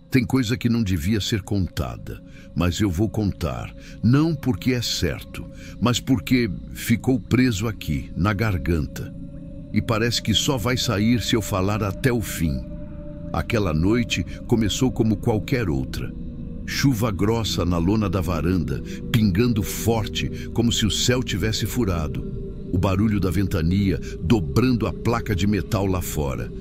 Tem coisa que não devia ser contada, mas eu vou contar, não porque é certo, mas porque ficou preso aqui, na garganta. E parece que só vai sair se eu falar até o fim. Aquela noite começou como qualquer outra. Chuva grossa na lona da varanda, pingando forte, como se o céu tivesse furado. O barulho da ventania dobrando a placa de metal lá fora.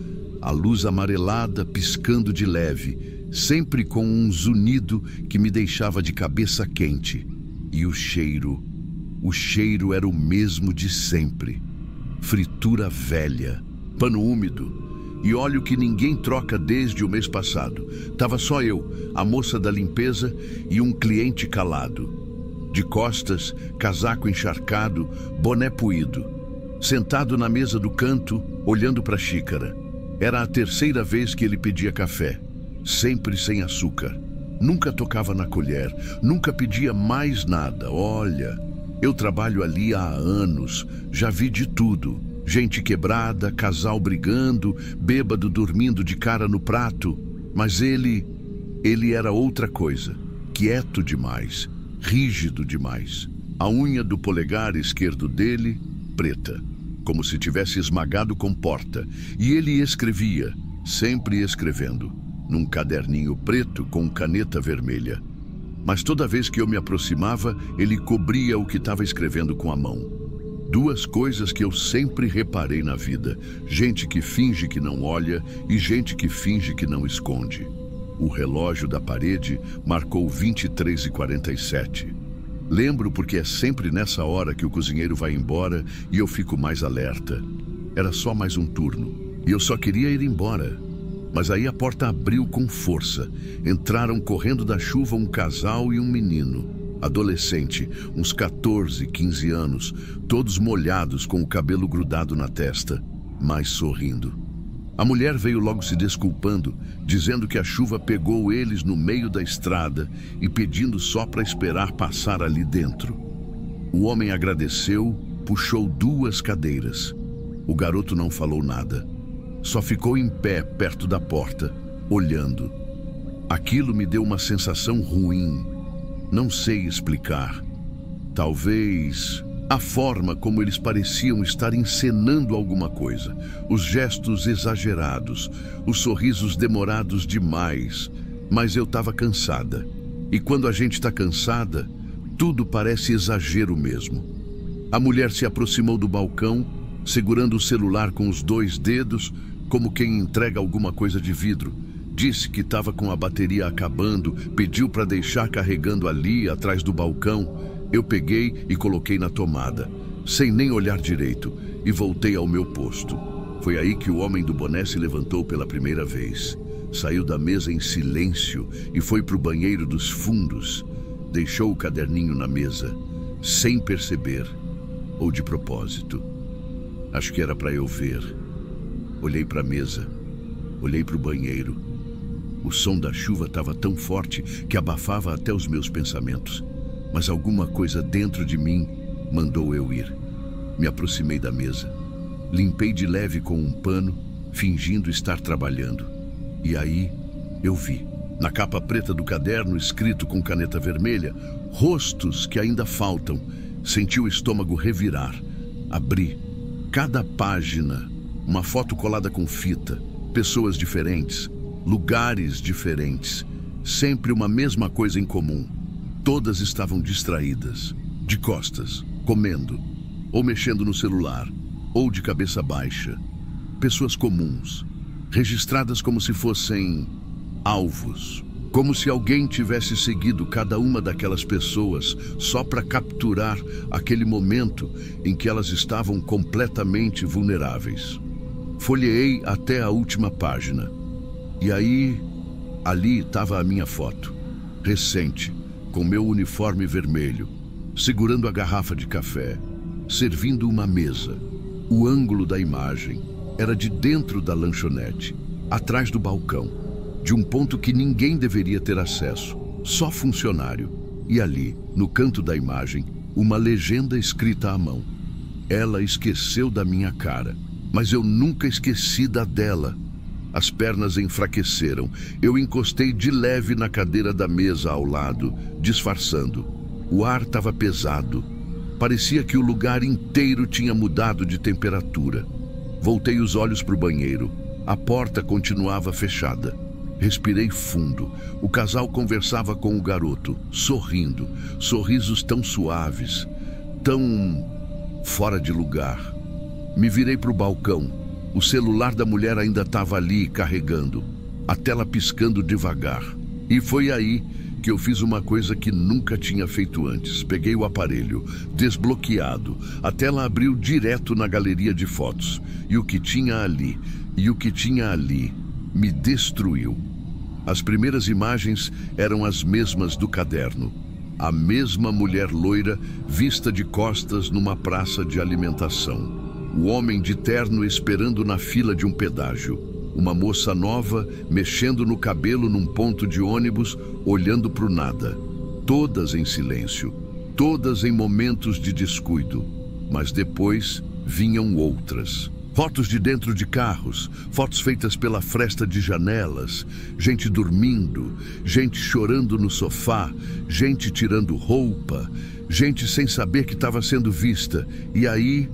A luz amarelada piscando de leve, sempre com um zunido que me deixava de cabeça quente. E o cheiro era o mesmo de sempre. Fritura velha, pano úmido e óleo que ninguém troca desde o mês passado. Tava só eu, a moça da limpeza e um cliente calado. De costas, casaco encharcado, boné puído. Sentado na mesa do canto, olhando para a xícara. Era a terceira vez que ele pedia café, sempre sem açúcar. Nunca tocava na colher, nunca pedia mais nada. Olha, eu trabalho ali há anos, já vi de tudo. Gente quebrada, casal brigando, bêbado dormindo de cara no prato. Mas ele era outra coisa, quieto demais, rígido demais. A unha do polegar esquerdo dele, preta, como se tivesse esmagado com porta. E ele escrevia, sempre escrevendo, num caderninho preto com caneta vermelha. Mas toda vez que eu me aproximava, ele cobria o que estava escrevendo com a mão. Duas coisas que eu sempre reparei na vida: gente que finge que não olha e gente que finge que não esconde. O relógio da parede marcou 23h47. Lembro porque é sempre nessa hora que o cozinheiro vai embora e eu fico mais alerta. Era só mais um turno e eu só queria ir embora. Mas aí a porta abriu com força. Entraram correndo da chuva um casal e um menino. Adolescente, uns 14, 15 anos, todos molhados com o cabelo grudado na testa, mas sorrindo. A mulher veio logo se desculpando, dizendo que a chuva pegou eles no meio da estrada e pedindo só para esperar passar ali dentro. O homem agradeceu, puxou 2 cadeiras. O garoto não falou nada. Só ficou em pé perto da porta, olhando. Aquilo me deu uma sensação ruim. Não sei explicar. Talvez a forma como eles pareciam estar encenando alguma coisa. Os gestos exagerados, os sorrisos demorados demais. Mas eu estava cansada. E quando a gente está cansada, tudo parece exagero mesmo. A mulher se aproximou do balcão, segurando o celular com os 2 dedos, como quem entrega alguma coisa de vidro. Disse que estava com a bateria acabando, pediu para deixar carregando ali, atrás do balcão. Eu peguei e coloquei na tomada, sem nem olhar direito, e voltei ao meu posto. Foi aí que o homem do boné se levantou pela primeira vez. Saiu da mesa em silêncio e foi para o banheiro dos fundos. Deixou o caderninho na mesa, sem perceber, ou de propósito. Acho que era para eu ver. Olhei para a mesa, olhei para o banheiro. O som da chuva estava tão forte que abafava até os meus pensamentos. Mas alguma coisa dentro de mim mandou eu ir. Me aproximei da mesa. Limpei de leve com um pano, fingindo estar trabalhando. E aí eu vi, na capa preta do caderno, escrito com caneta vermelha, rostos que ainda faltam. Senti o estômago revirar. Abri. Cada página, uma foto colada com fita, pessoas diferentes, lugares diferentes, sempre uma mesma coisa em comum. Todas estavam distraídas, de costas, comendo, ou mexendo no celular, ou de cabeça baixa. Pessoas comuns, registradas como se fossem alvos, como se alguém tivesse seguido cada uma daquelas pessoas só para capturar aquele momento em que elas estavam completamente vulneráveis. Folheei até a última página. E aí, ali estava a minha foto, recente, com meu uniforme vermelho, segurando a garrafa de café, servindo uma mesa. O ângulo da imagem era de dentro da lanchonete, atrás do balcão, de um ponto que ninguém deveria ter acesso, só funcionário. E ali, no canto da imagem, uma legenda escrita à mão. Ela esqueceu da minha cara, mas eu nunca esqueci da dela. As pernas enfraqueceram. Eu encostei de leve na cadeira da mesa ao lado, disfarçando. O ar estava pesado. Parecia que o lugar inteiro tinha mudado de temperatura. Voltei os olhos para o banheiro. A porta continuava fechada. Respirei fundo. O casal conversava com o garoto, sorrindo. Sorrisos tão suaves, tão fora de lugar. Me virei para o balcão. O celular da mulher ainda estava ali, carregando. A tela piscando devagar. E foi aí que eu fiz uma coisa que nunca tinha feito antes. Peguei o aparelho, desbloqueado. A tela abriu direto na galeria de fotos. E o que tinha ali me destruiu. As primeiras imagens eram as mesmas do caderno. A mesma mulher loira vista de costas numa praça de alimentação. O homem de terno esperando na fila de um pedágio. Uma moça nova mexendo no cabelo num ponto de ônibus, olhando para o nada. Todas em silêncio, todas em momentos de descuido. Mas depois vinham outras. Fotos de dentro de carros, fotos feitas pela fresta de janelas, gente dormindo, gente chorando no sofá, gente tirando roupa, gente sem saber que estava sendo vista. E aí,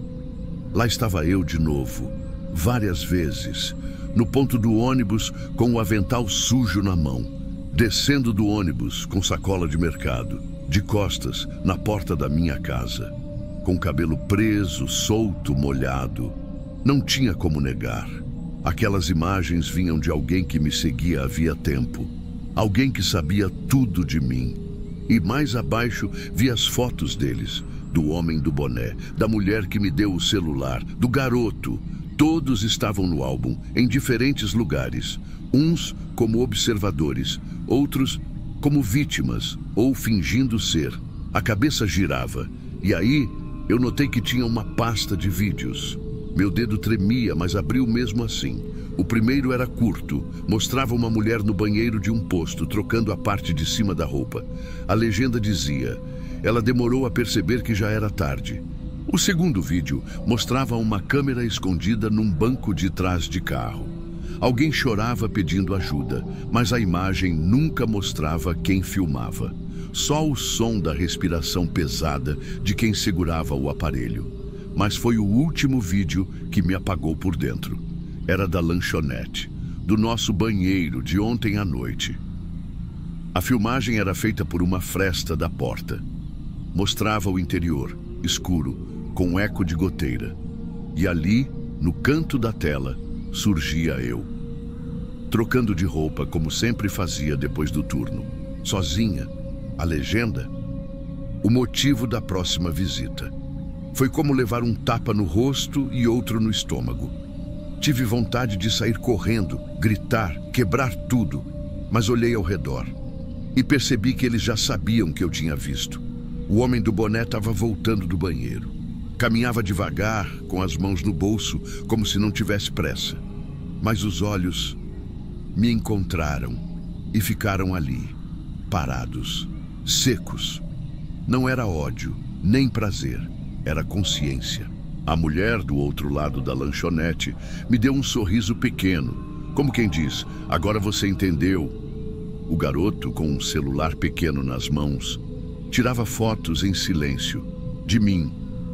lá estava eu de novo, várias vezes, no ponto do ônibus com o avental sujo na mão, descendo do ônibus com sacola de mercado, de costas na porta da minha casa, com o cabelo preso, solto, molhado. Não tinha como negar. Aquelas imagens vinham de alguém que me seguia havia tempo. Alguém que sabia tudo de mim. E mais abaixo vi as fotos deles. Do homem do boné, da mulher que me deu o celular, do garoto. Todos estavam no álbum, em diferentes lugares. Uns como observadores, outros como vítimas ou fingindo ser. A cabeça girava. E aí eu notei que tinha uma pasta de vídeos. Meu dedo tremia, mas abriu mesmo assim. O primeiro era curto, mostrava uma mulher no banheiro de um posto, trocando a parte de cima da roupa. A legenda dizia: ela demorou a perceber que já era tarde. O segundo vídeo mostrava uma câmera escondida num banco de trás de carro. Alguém chorava pedindo ajuda, mas a imagem nunca mostrava quem filmava. Só o som da respiração pesada de quem segurava o aparelho. Mas foi o último vídeo que me apagou por dentro. Era da lanchonete, do nosso banheiro de ontem à noite. A filmagem era feita por uma fresta da porta. Mostrava o interior, escuro, com eco de goteira. E ali, no canto da tela, surgia eu. Trocando de roupa, como sempre fazia depois do turno. Sozinha. A legenda? O motivo da próxima visita. Foi como levar um tapa no rosto e outro no estômago. Tive vontade de sair correndo, gritar, quebrar tudo, mas olhei ao redor e percebi que eles já sabiam que eu tinha visto. O homem do boné estava voltando do banheiro. Caminhava devagar, com as mãos no bolso, como se não tivesse pressa. Mas os olhos me encontraram e ficaram ali, parados, secos. Não era ódio, nem prazer. Era consciência. A mulher do outro lado da lanchonete me deu um sorriso pequeno, como quem diz: agora você entendeu. O garoto, com um celular pequeno nas mãos, tirava fotos em silêncio, de mim,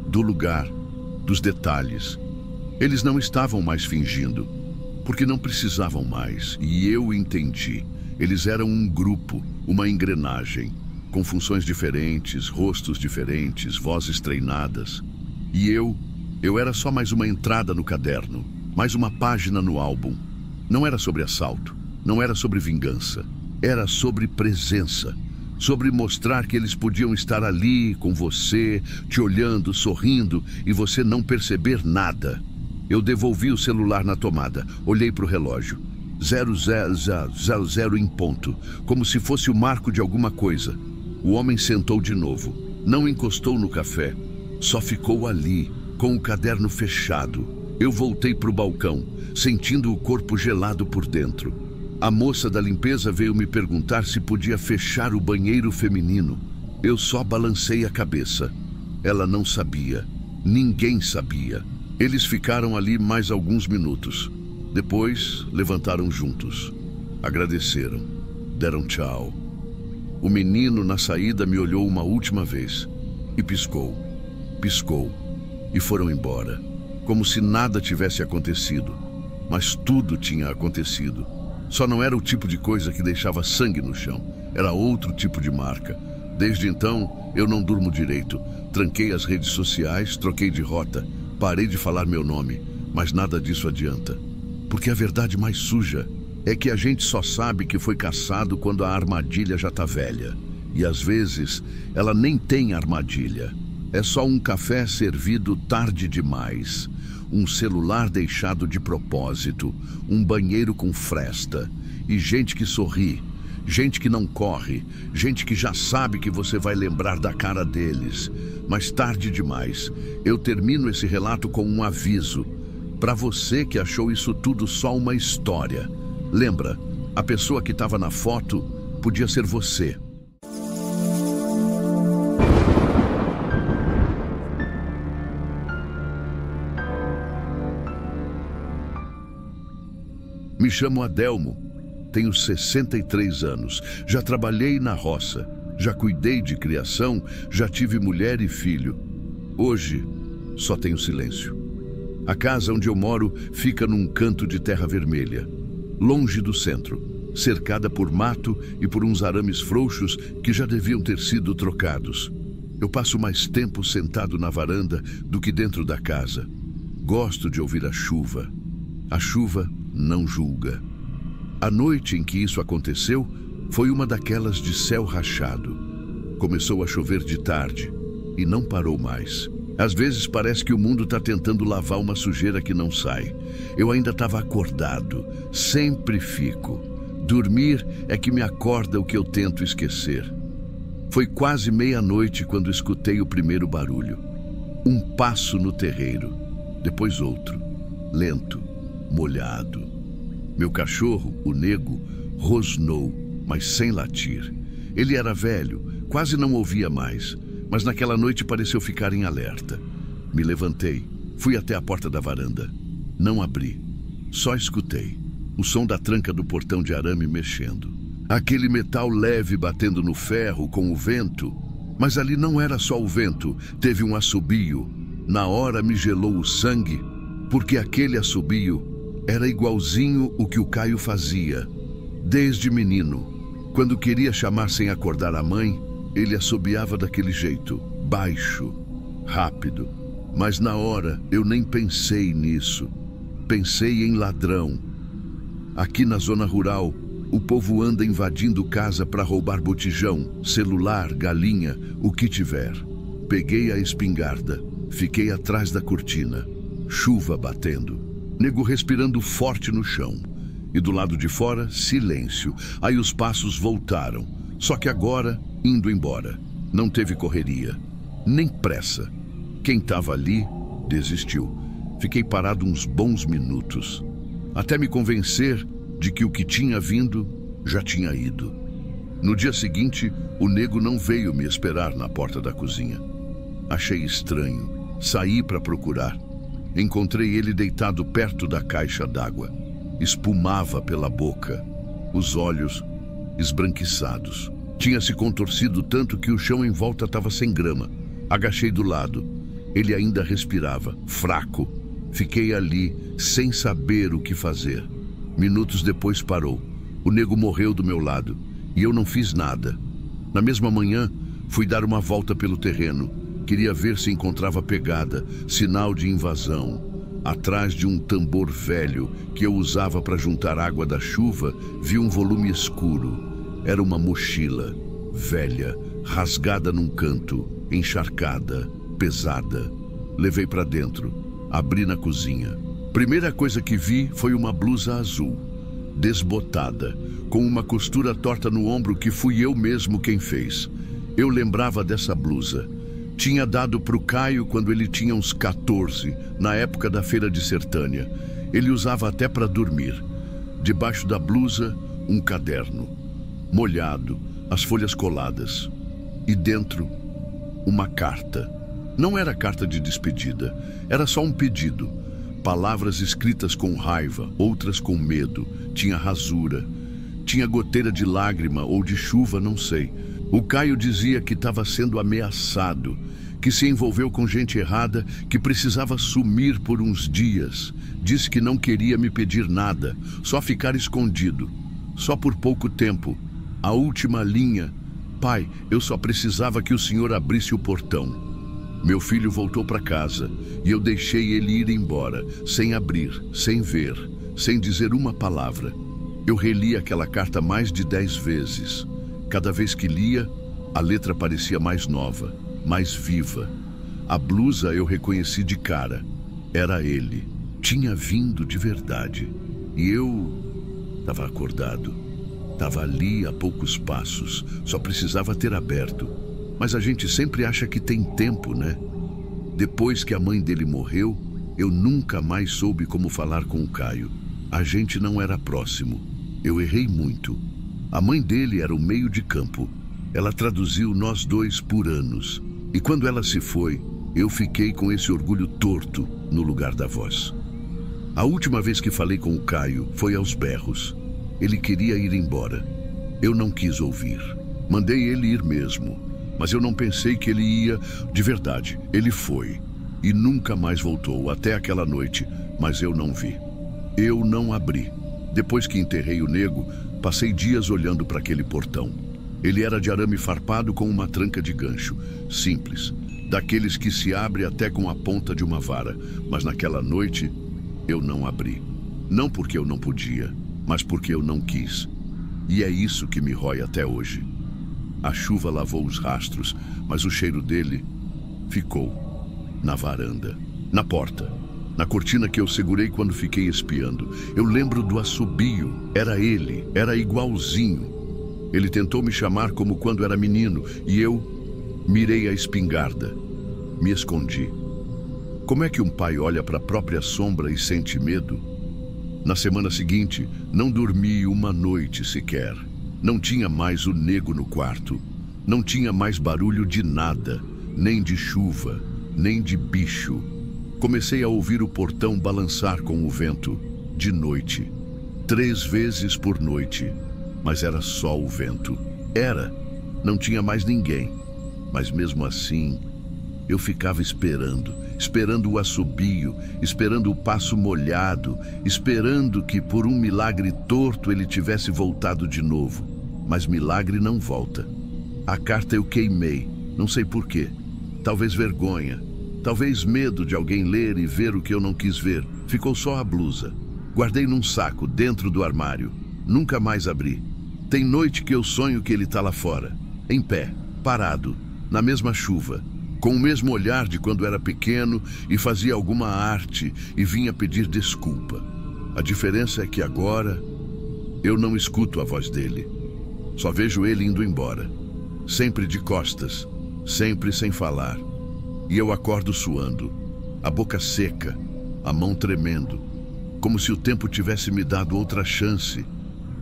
do lugar, dos detalhes. Eles não estavam mais fingindo, porque não precisavam mais, e eu entendi. Eles eram um grupo, uma engrenagem, com funções diferentes, rostos diferentes, vozes treinadas. E eu era só mais uma entrada no caderno, mais uma página no álbum. Não era sobre assalto, não era sobre vingança, era sobre presença, sobre mostrar que eles podiam estar ali com você, te olhando, sorrindo, e você não perceber nada. Eu devolvi o celular na tomada, olhei para o relógio. 0000 em ponto, como se fosse o marco de alguma coisa. O homem sentou de novo, não encostou no café, só ficou ali, com o caderno fechado. Eu voltei para o balcão, sentindo o corpo gelado por dentro. A moça da limpeza veio me perguntar se podia fechar o banheiro feminino. Eu só balancei a cabeça. Ela não sabia, ninguém sabia. Eles ficaram ali mais alguns minutos. Depois, levantaram juntos. Agradeceram. Deram tchau. O menino, na saída, me olhou uma última vez. E piscou. Piscou. E foram embora. Como se nada tivesse acontecido. Mas tudo tinha acontecido. Só não era o tipo de coisa que deixava sangue no chão. Era outro tipo de marca. Desde então, eu não durmo direito. Tranquei as redes sociais, troquei de rota. Parei de falar meu nome. Mas nada disso adianta. Porque a verdade mais suja é que a gente só sabe que foi caçado quando a armadilha já tá velha. E às vezes, ela nem tem armadilha. É só um café servido tarde demais. Um celular deixado de propósito. Um banheiro com fresta. E gente que sorri. Gente que não corre. Gente que já sabe que você vai lembrar da cara deles. Mas tarde demais. Eu termino esse relato com um aviso. Para você que achou isso tudo só uma história. Lembra, a pessoa que estava na foto podia ser você. Me chamo Adelmo, tenho 63 anos, já trabalhei na roça, já cuidei de criação, já tive mulher e filho. Hoje, só tenho silêncio. A casa onde eu moro fica num canto de terra vermelha, longe do centro, cercada por mato e por uns arames frouxos que já deviam ter sido trocados. Eu passo mais tempo sentado na varanda do que dentro da casa. Gosto de ouvir a chuva. A chuva não julga. A noite em que isso aconteceu foi uma daquelas de céu rachado. Começou a chover de tarde e não parou mais. Às vezes parece que o mundo está tentando lavar uma sujeira que não sai. Eu ainda estava acordado. Sempre fico. Dormir é que me acorda o que eu tento esquecer. Foi quase meia-noite quando escutei o primeiro barulho. Um passo no terreiro. Depois outro. Lento. Molhado. Meu cachorro, o Nego, rosnou, mas sem latir. Ele era velho, quase não ouvia mais. Mas naquela noite pareceu ficar em alerta. Me levantei, fui até a porta da varanda. Não abri, só escutei. O som da tranca do portão de arame mexendo. Aquele metal leve batendo no ferro com o vento. Mas ali não era só o vento, teve um assobio. Na hora me gelou o sangue, porque aquele assobio era igualzinho o que o Caio fazia. Desde menino, quando queria chamar sem acordar a mãe, ele assobiava daquele jeito, baixo, rápido. Mas na hora eu nem pensei nisso. Pensei em ladrão. Aqui na zona rural, o povo anda invadindo casa para roubar botijão, celular, galinha, o que tiver. Peguei a espingarda, fiquei atrás da cortina. Chuva batendo. Nego respirando forte no chão. E do lado de fora, silêncio. Aí os passos voltaram. Só que agora, indo embora. Não teve correria, nem pressa. Quem estava ali, desistiu. Fiquei parado uns bons minutos, até me convencer de que o que tinha vindo já tinha ido. No dia seguinte, o Nego não veio me esperar na porta da cozinha. Achei estranho. Saí para procurar. Encontrei ele deitado perto da caixa d'água. Espumava pela boca, os olhos esbranquiçados. Tinha se contorcido tanto que o chão em volta estava sem grama. Agachei do lado. Ele ainda respirava, fraco. Fiquei ali, sem saber o que fazer. Minutos depois parou. O Nego morreu do meu lado. E eu não fiz nada. Na mesma manhã, fui dar uma volta pelo terreno. Queria ver se encontrava pegada, sinal de invasão. Atrás de um tambor velho que eu usava para juntar água da chuva, vi um volume escuro. Era uma mochila, velha, rasgada num canto, encharcada, pesada. Levei para dentro, abri na cozinha. Primeira coisa que vi foi uma blusa azul, desbotada, com uma costura torta no ombro que fui eu mesmo quem fez. Eu lembrava dessa blusa. Tinha dado para o Caio quando ele tinha uns 14, na época da feira de Sertânia. Ele usava até para dormir. Debaixo da blusa, um caderno. Molhado, as folhas coladas. E dentro, uma carta. Não era carta de despedida, era só um pedido. Palavras escritas com raiva, outras com medo. Tinha rasura. Tinha goteira de lágrima ou de chuva, não sei. O Caio dizia que estava sendo ameaçado, que se envolveu com gente errada, que precisava sumir por uns dias. Disse que não queria me pedir nada, só ficar escondido. Só por pouco tempo. A última linha: pai, eu só precisava que o senhor abrisse o portão. Meu filho voltou para casa e eu deixei ele ir embora, sem abrir, sem ver, sem dizer uma palavra. Eu reli aquela carta mais de 10 vezes. Cada vez que lia, a letra parecia mais nova, mais viva. A blusa eu reconheci de cara. Era ele. Tinha vindo de verdade. E eu estava acordado. Estava ali a poucos passos. Só precisava ter aberto. Mas a gente sempre acha que tem tempo, né? Depois que a mãe dele morreu, eu nunca mais soube como falar com o Caio. A gente não era próximo. Eu errei muito. A mãe dele era o meio de campo. Ela traduziu nós dois por anos. E quando ela se foi, eu fiquei com esse orgulho torto no lugar da voz. A última vez que falei com o Caio foi aos berros. Ele queria ir embora. Eu não quis ouvir. Mandei ele ir mesmo. Mas eu não pensei que ele ia de verdade. Ele foi. E nunca mais voltou, até aquela noite. Mas eu não vi. Eu não abri. Depois que enterrei o nego, passei dias olhando para aquele portão. Ele era de arame farpado com uma tranca de gancho. Simples. Daqueles que se abre até com a ponta de uma vara. Mas naquela noite, eu não abri. Não porque eu não podia, mas porque eu não quis. E é isso que me rói até hoje. A chuva lavou os rastros, mas o cheiro dele ficou na varanda, na porta, na cortina que eu segurei quando fiquei espiando. Eu lembro do assobio. Era ele, era igualzinho. Ele tentou me chamar como quando era menino e eu mirei a espingarda. Me escondi. Como é que um pai olha para a própria sombra e sente medo? Na semana seguinte, não dormi uma noite sequer. Não tinha mais o nego no quarto. Não tinha mais barulho de nada, nem de chuva, nem de bicho. Comecei a ouvir o portão balançar com o vento, de noite. 3 vezes por noite. Mas era só o vento. Era. Não tinha mais ninguém. Mas mesmo assim, eu ficava esperando o assobio, esperando o passo molhado, esperando que por um milagre torto ele tivesse voltado de novo. Mas milagre não volta. A carta eu queimei, não sei por quê. Talvez vergonha, talvez medo de alguém ler e ver o que eu não quis ver. Ficou só a blusa. Guardei num saco, dentro do armário. Nunca mais abri. Tem noite que eu sonho que ele tá lá fora, em pé, parado, na mesma chuva, com o mesmo olhar de quando era pequeno e fazia alguma arte e vinha pedir desculpa. A diferença é que agora eu não escuto a voz dele. Só vejo ele indo embora, sempre de costas, sempre sem falar. E eu acordo suando, a boca seca, a mão tremendo, como se o tempo tivesse me dado outra chance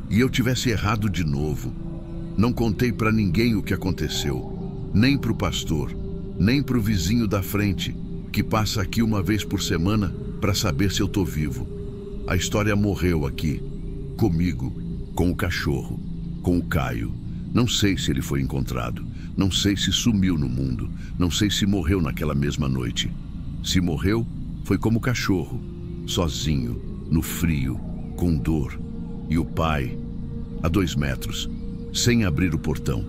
e eu tivesse errado de novo. Não contei para ninguém o que aconteceu, nem para o pastor, nem para o vizinho da frente, que passa aqui uma vez por semana para saber se eu tô vivo. A história morreu aqui, comigo, com o cachorro, com o Caio. Não sei se ele foi encontrado, não sei se sumiu no mundo, não sei se morreu naquela mesma noite. Se morreu, foi como cachorro, sozinho, no frio, com dor. E o pai, a 2 metros, sem abrir o portão.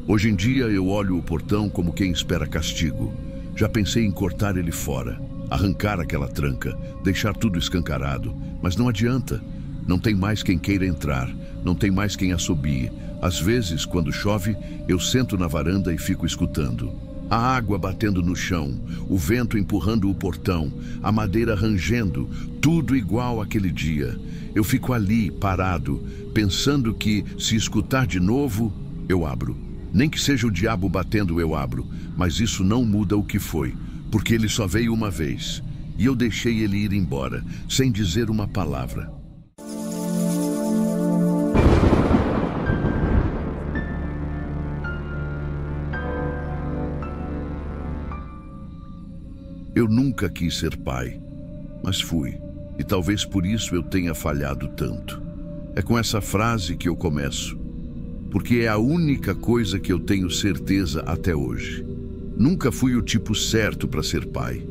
Hoje em dia eu olho o portão como quem espera castigo. Já pensei em cortar ele fora, arrancar aquela tranca, deixar tudo escancarado, mas não adianta. Não tem mais quem queira entrar, não tem mais quem assobie. Às vezes, quando chove, eu sento na varanda e fico escutando. A água batendo no chão, o vento empurrando o portão, a madeira rangendo, tudo igual àquele dia. Eu fico ali, parado, pensando que, se escutar de novo, eu abro. Nem que seja o diabo batendo, eu abro. Mas isso não muda o que foi, porque ele só veio uma vez. E eu deixei ele ir embora, sem dizer uma palavra. Eu nunca quis ser pai. Mas fui, e talvez por isso eu tenha falhado tanto. É com essa frase que eu começo, porque é a única coisa que eu tenho certeza até hoje. Nunca fui o tipo certo para ser pai.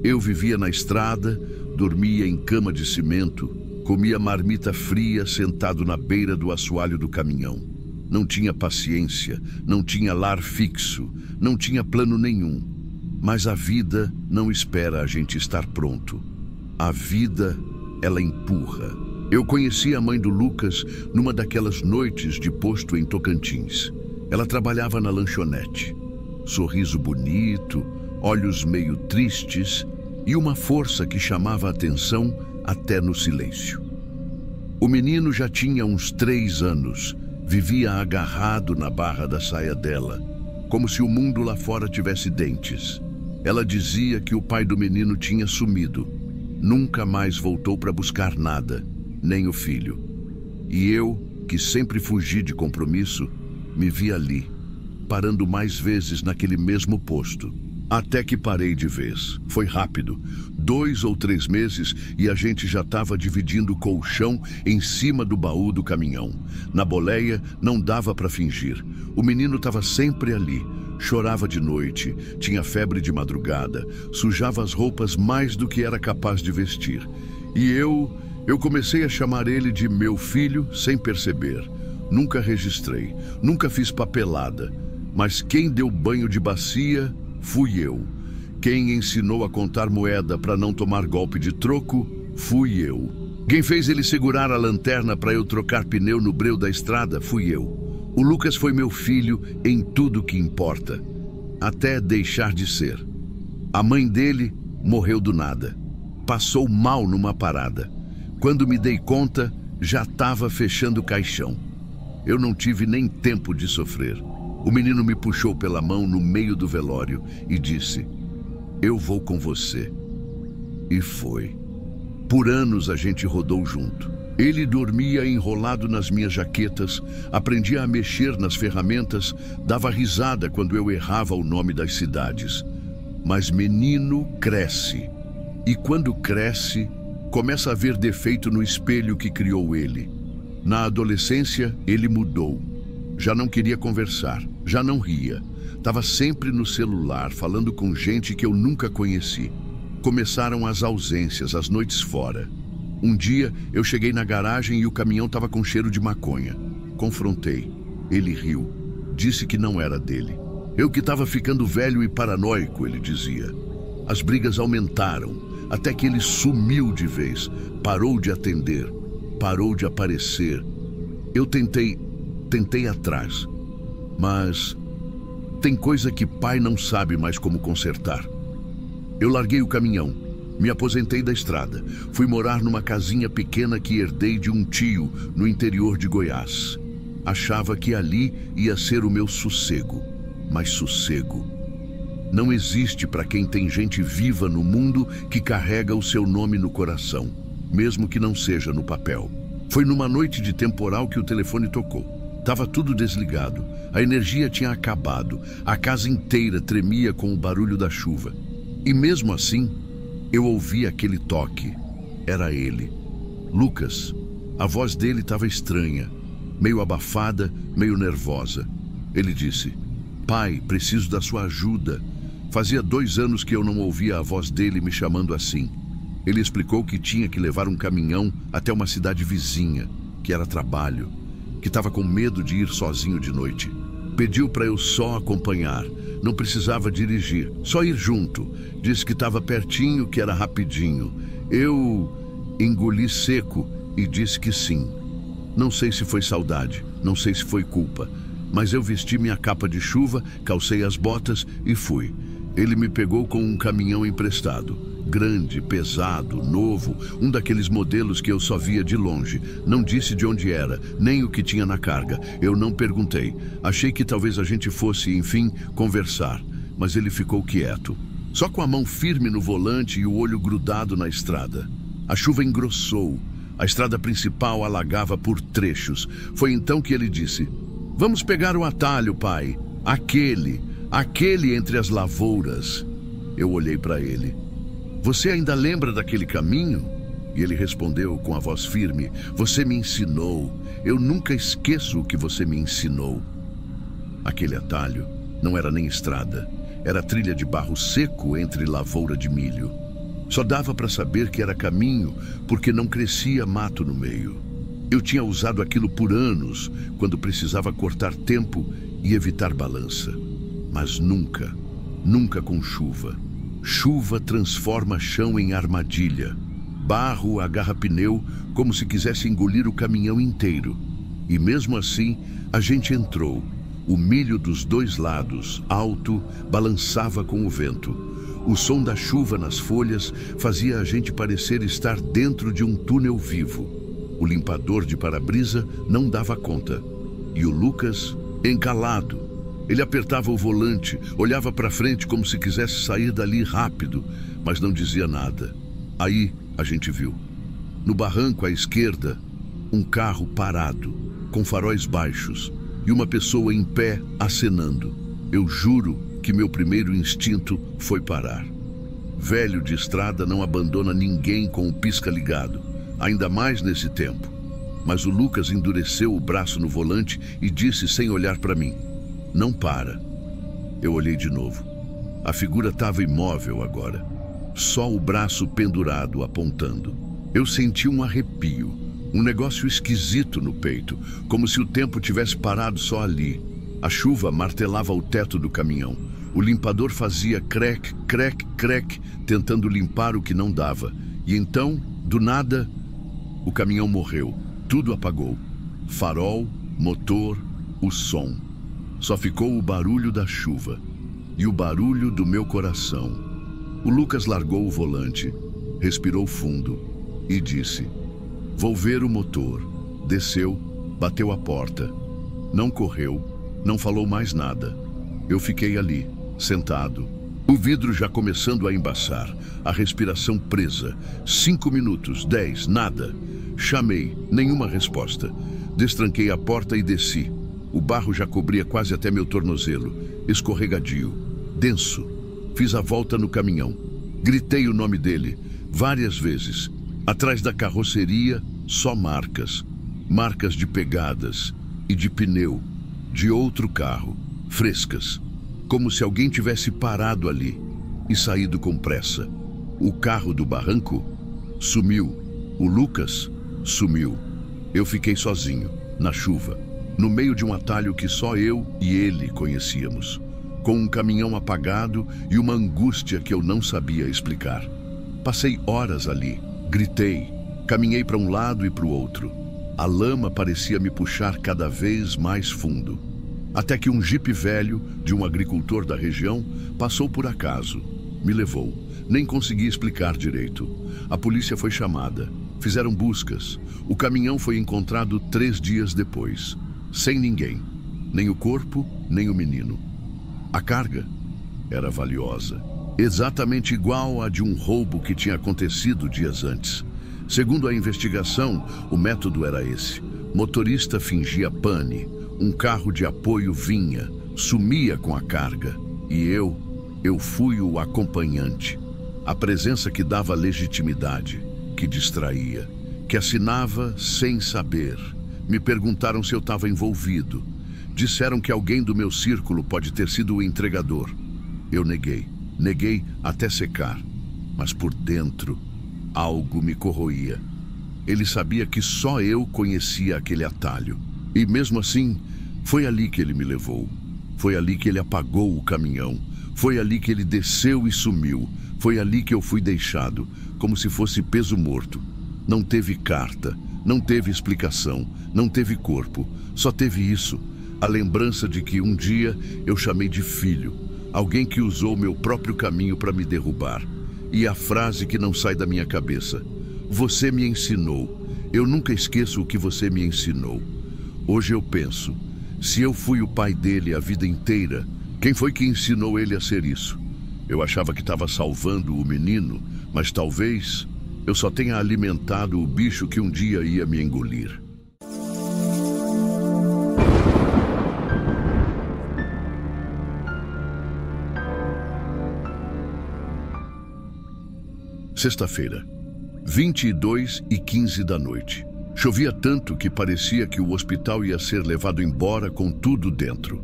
Eu vivia na estrada, dormia em cama de cimento, comia marmita fria sentado na beira do assoalho do caminhão. Não tinha paciência, não tinha lar fixo, não tinha plano nenhum. Mas a vida não espera a gente estar pronto. A vida, ela empurra. Eu conheci a mãe do Lucas numa daquelas noites de posto em Tocantins. Ela trabalhava na lanchonete. Sorriso bonito, olhos meio tristes e uma força que chamava a atenção até no silêncio. O menino já tinha uns 3 anos, vivia agarrado na barra da saia dela, como se o mundo lá fora tivesse dentes. Ela dizia que o pai do menino tinha sumido, nunca mais voltou para buscar nada, nem o filho. E eu, que sempre fugi de compromisso, me vi ali, parando mais vezes naquele mesmo posto. Até que parei de vez. Foi rápido. 2 ou 3 meses e a gente já estava dividindo colchão em cima do baú do caminhão. Na boleia não dava para fingir. O menino estava sempre ali. Chorava de noite, tinha febre de madrugada, sujava as roupas mais do que era capaz de vestir. E eu comecei a chamar ele de meu filho sem perceber. Nunca registrei, nunca fiz papelada. Mas quem deu banho de bacia fui eu. Quem ensinou a contar moeda para não tomar golpe de troco fui eu. Quem fez ele segurar a lanterna para eu trocar pneu no breu da estrada fui eu. O Lucas foi meu filho em tudo que importa, até deixar de ser. A mãe dele morreu do nada. Passou mal numa parada. Quando me dei conta, já estava fechando o caixão. Eu não tive nem tempo de sofrer. O menino me puxou pela mão no meio do velório e disse: "Eu vou com você." E foi. Por anos a gente rodou junto. Ele dormia enrolado nas minhas jaquetas, aprendia a mexer nas ferramentas, dava risada quando eu errava o nome das cidades. Mas menino cresce. E quando cresce, começa a ver defeito no espelho que criou ele. Na adolescência, ele mudou. Já não queria conversar, já não ria. Estava sempre no celular, falando com gente que eu nunca conheci. Começaram as ausências, as noites fora. Um dia, eu cheguei na garagem e o caminhão estava com cheiro de maconha. Confrontei. Ele riu. Disse que não era dele. Eu que estava ficando velho e paranoico, ele dizia. As brigas aumentaram, até que ele sumiu de vez. Parou de atender, parou de aparecer. Eu tentei atrás, mas tem coisa que pai não sabe mais como consertar. Eu larguei o caminhão, me aposentei da estrada, fui morar numa casinha pequena que herdei de um tio no interior de Goiás. Achava que ali ia ser o meu sossego, mas sossego não existe para quem tem gente viva no mundo que carrega o seu nome no coração, mesmo que não seja no papel. Foi numa noite de temporal que o telefone tocou. Tava tudo desligado, a energia tinha acabado, a casa inteira tremia com o barulho da chuva. E mesmo assim, eu ouvi aquele toque. Era ele. Lucas. A voz dele estava estranha, meio abafada, meio nervosa. Ele disse: "Pai, preciso da sua ajuda." Fazia 2 anos que eu não ouvia a voz dele me chamando assim. Ele explicou que tinha que levar um caminhão até uma cidade vizinha, que era trabalho, que estava com medo de ir sozinho de noite. Pediu para eu só acompanhar, não precisava dirigir, só ir junto. Disse que estava pertinho, que era rapidinho. Eu engoli seco e disse que sim. Não sei se foi saudade, não sei se foi culpa, mas eu vesti minha capa de chuva, calcei as botas e fui. Ele me pegou com um caminhão emprestado. Grande, pesado, novo, um daqueles modelos que eu só via de longe. Não disse de onde era, nem o que tinha na carga. Eu não perguntei. Achei que talvez a gente fosse, enfim, conversar. Mas ele ficou quieto, só com a mão firme no volante e o olho grudado na estrada. A chuva engrossou. A estrada principal alagava por trechos. Foi então que ele disse: "Vamos pegar o atalho, pai. Aquele entre as lavouras." Eu olhei para ele. Você ainda lembra daquele caminho? E ele respondeu com a voz firme: Você me ensinou. Eu nunca esqueço o que você me ensinou. Aquele atalho não era nem estrada. Era trilha de barro seco entre lavoura de milho. Só dava para saber que era caminho porque não crescia mato no meio. Eu tinha usado aquilo por anos, quando precisava cortar tempo e evitar balança. Mas nunca, nunca com chuva. Chuva transforma chão em armadilha. Barro agarra pneu como se quisesse engolir o caminhão inteiro. E mesmo assim, a gente entrou. O milho dos dois lados, alto, balançava com o vento. O som da chuva nas folhas fazia a gente parecer estar dentro de um túnel vivo. O limpador de para-brisa não dava conta. E o Lucas, encalado. Ele apertava o volante, olhava para frente como se quisesse sair dali rápido, mas não dizia nada. Aí a gente viu. No barranco à esquerda, um carro parado, com faróis baixos, e uma pessoa em pé acenando. Eu juro que meu primeiro instinto foi parar. Velho de estrada não abandona ninguém com o pisca ligado, ainda mais nesse tempo. Mas o Lucas endureceu o braço no volante e disse sem olhar para mim: Não para. Eu olhei de novo. A figura estava imóvel agora. Só o braço pendurado, apontando. Eu senti um arrepio, um negócio esquisito no peito, como se o tempo tivesse parado só ali. A chuva martelava o teto do caminhão. O limpador fazia crec, crec, crec, tentando limpar o que não dava. E então, do nada, o caminhão morreu. Tudo apagou. Farol, motor, o som. Só ficou o barulho da chuva e o barulho do meu coração. O Lucas largou o volante, respirou fundo e disse: Vou ver o motor. Desceu, bateu a porta. Não correu, não falou mais nada. Eu fiquei ali, sentado. O vidro já começando a embaçar, a respiração presa. 5 minutos, 10, nada. Chamei, nenhuma resposta. Destranquei a porta e desci. O barro já cobria quase até meu tornozelo, escorregadio, denso. Fiz a volta no caminhão. Gritei o nome dele, várias vezes. Atrás da carroceria, só marcas. Marcas de pegadas e de pneu, de outro carro, frescas. Como se alguém tivesse parado ali e saído com pressa. O carro do barranco sumiu. O Lucas sumiu. Eu fiquei sozinho, na chuva, no meio de um atalho que só eu e ele conhecíamos, com um caminhão apagado e uma angústia que eu não sabia explicar. Passei horas ali, gritei, caminhei para um lado e para o outro. A lama parecia me puxar cada vez mais fundo, até que um jipe velho de um agricultor da região passou por acaso, me levou. Nem consegui explicar direito. A polícia foi chamada, fizeram buscas. O caminhão foi encontrado 3 dias depois, sem ninguém, nem o corpo, nem o menino. A carga era valiosa, exatamente igual à de um roubo que tinha acontecido dias antes. Segundo a investigação, o método era esse. Motorista fingia pane, um carro de apoio vinha, sumia com a carga, e eu fui o acompanhante. A presença que dava legitimidade, que distraía, que assinava sem saber. Me perguntaram se eu estava envolvido. Disseram que alguém do meu círculo pode ter sido o entregador. Eu neguei até secar. Mas por dentro, algo me corroía. Ele sabia que só eu conhecia aquele atalho. E mesmo assim, foi ali que ele me levou. Foi ali que ele apagou o caminhão. Foi ali que ele desceu e sumiu. Foi ali que eu fui deixado, como se fosse peso morto. Não teve carta, não teve explicação, não teve corpo. Só teve isso, a lembrança de que um dia eu chamei de filho, alguém que usou meu próprio caminho para me derrubar. E a frase que não sai da minha cabeça: Você me ensinou. Eu nunca esqueço o que você me ensinou. Hoje eu penso, se eu fui o pai dele a vida inteira, quem foi que ensinou ele a ser isso? Eu achava que estava salvando o menino, mas talvez eu só tenha alimentado o bicho que um dia ia me engolir. Sexta-feira, 22h15 da noite. Chovia tanto que parecia que o hospital ia ser levado embora com tudo dentro.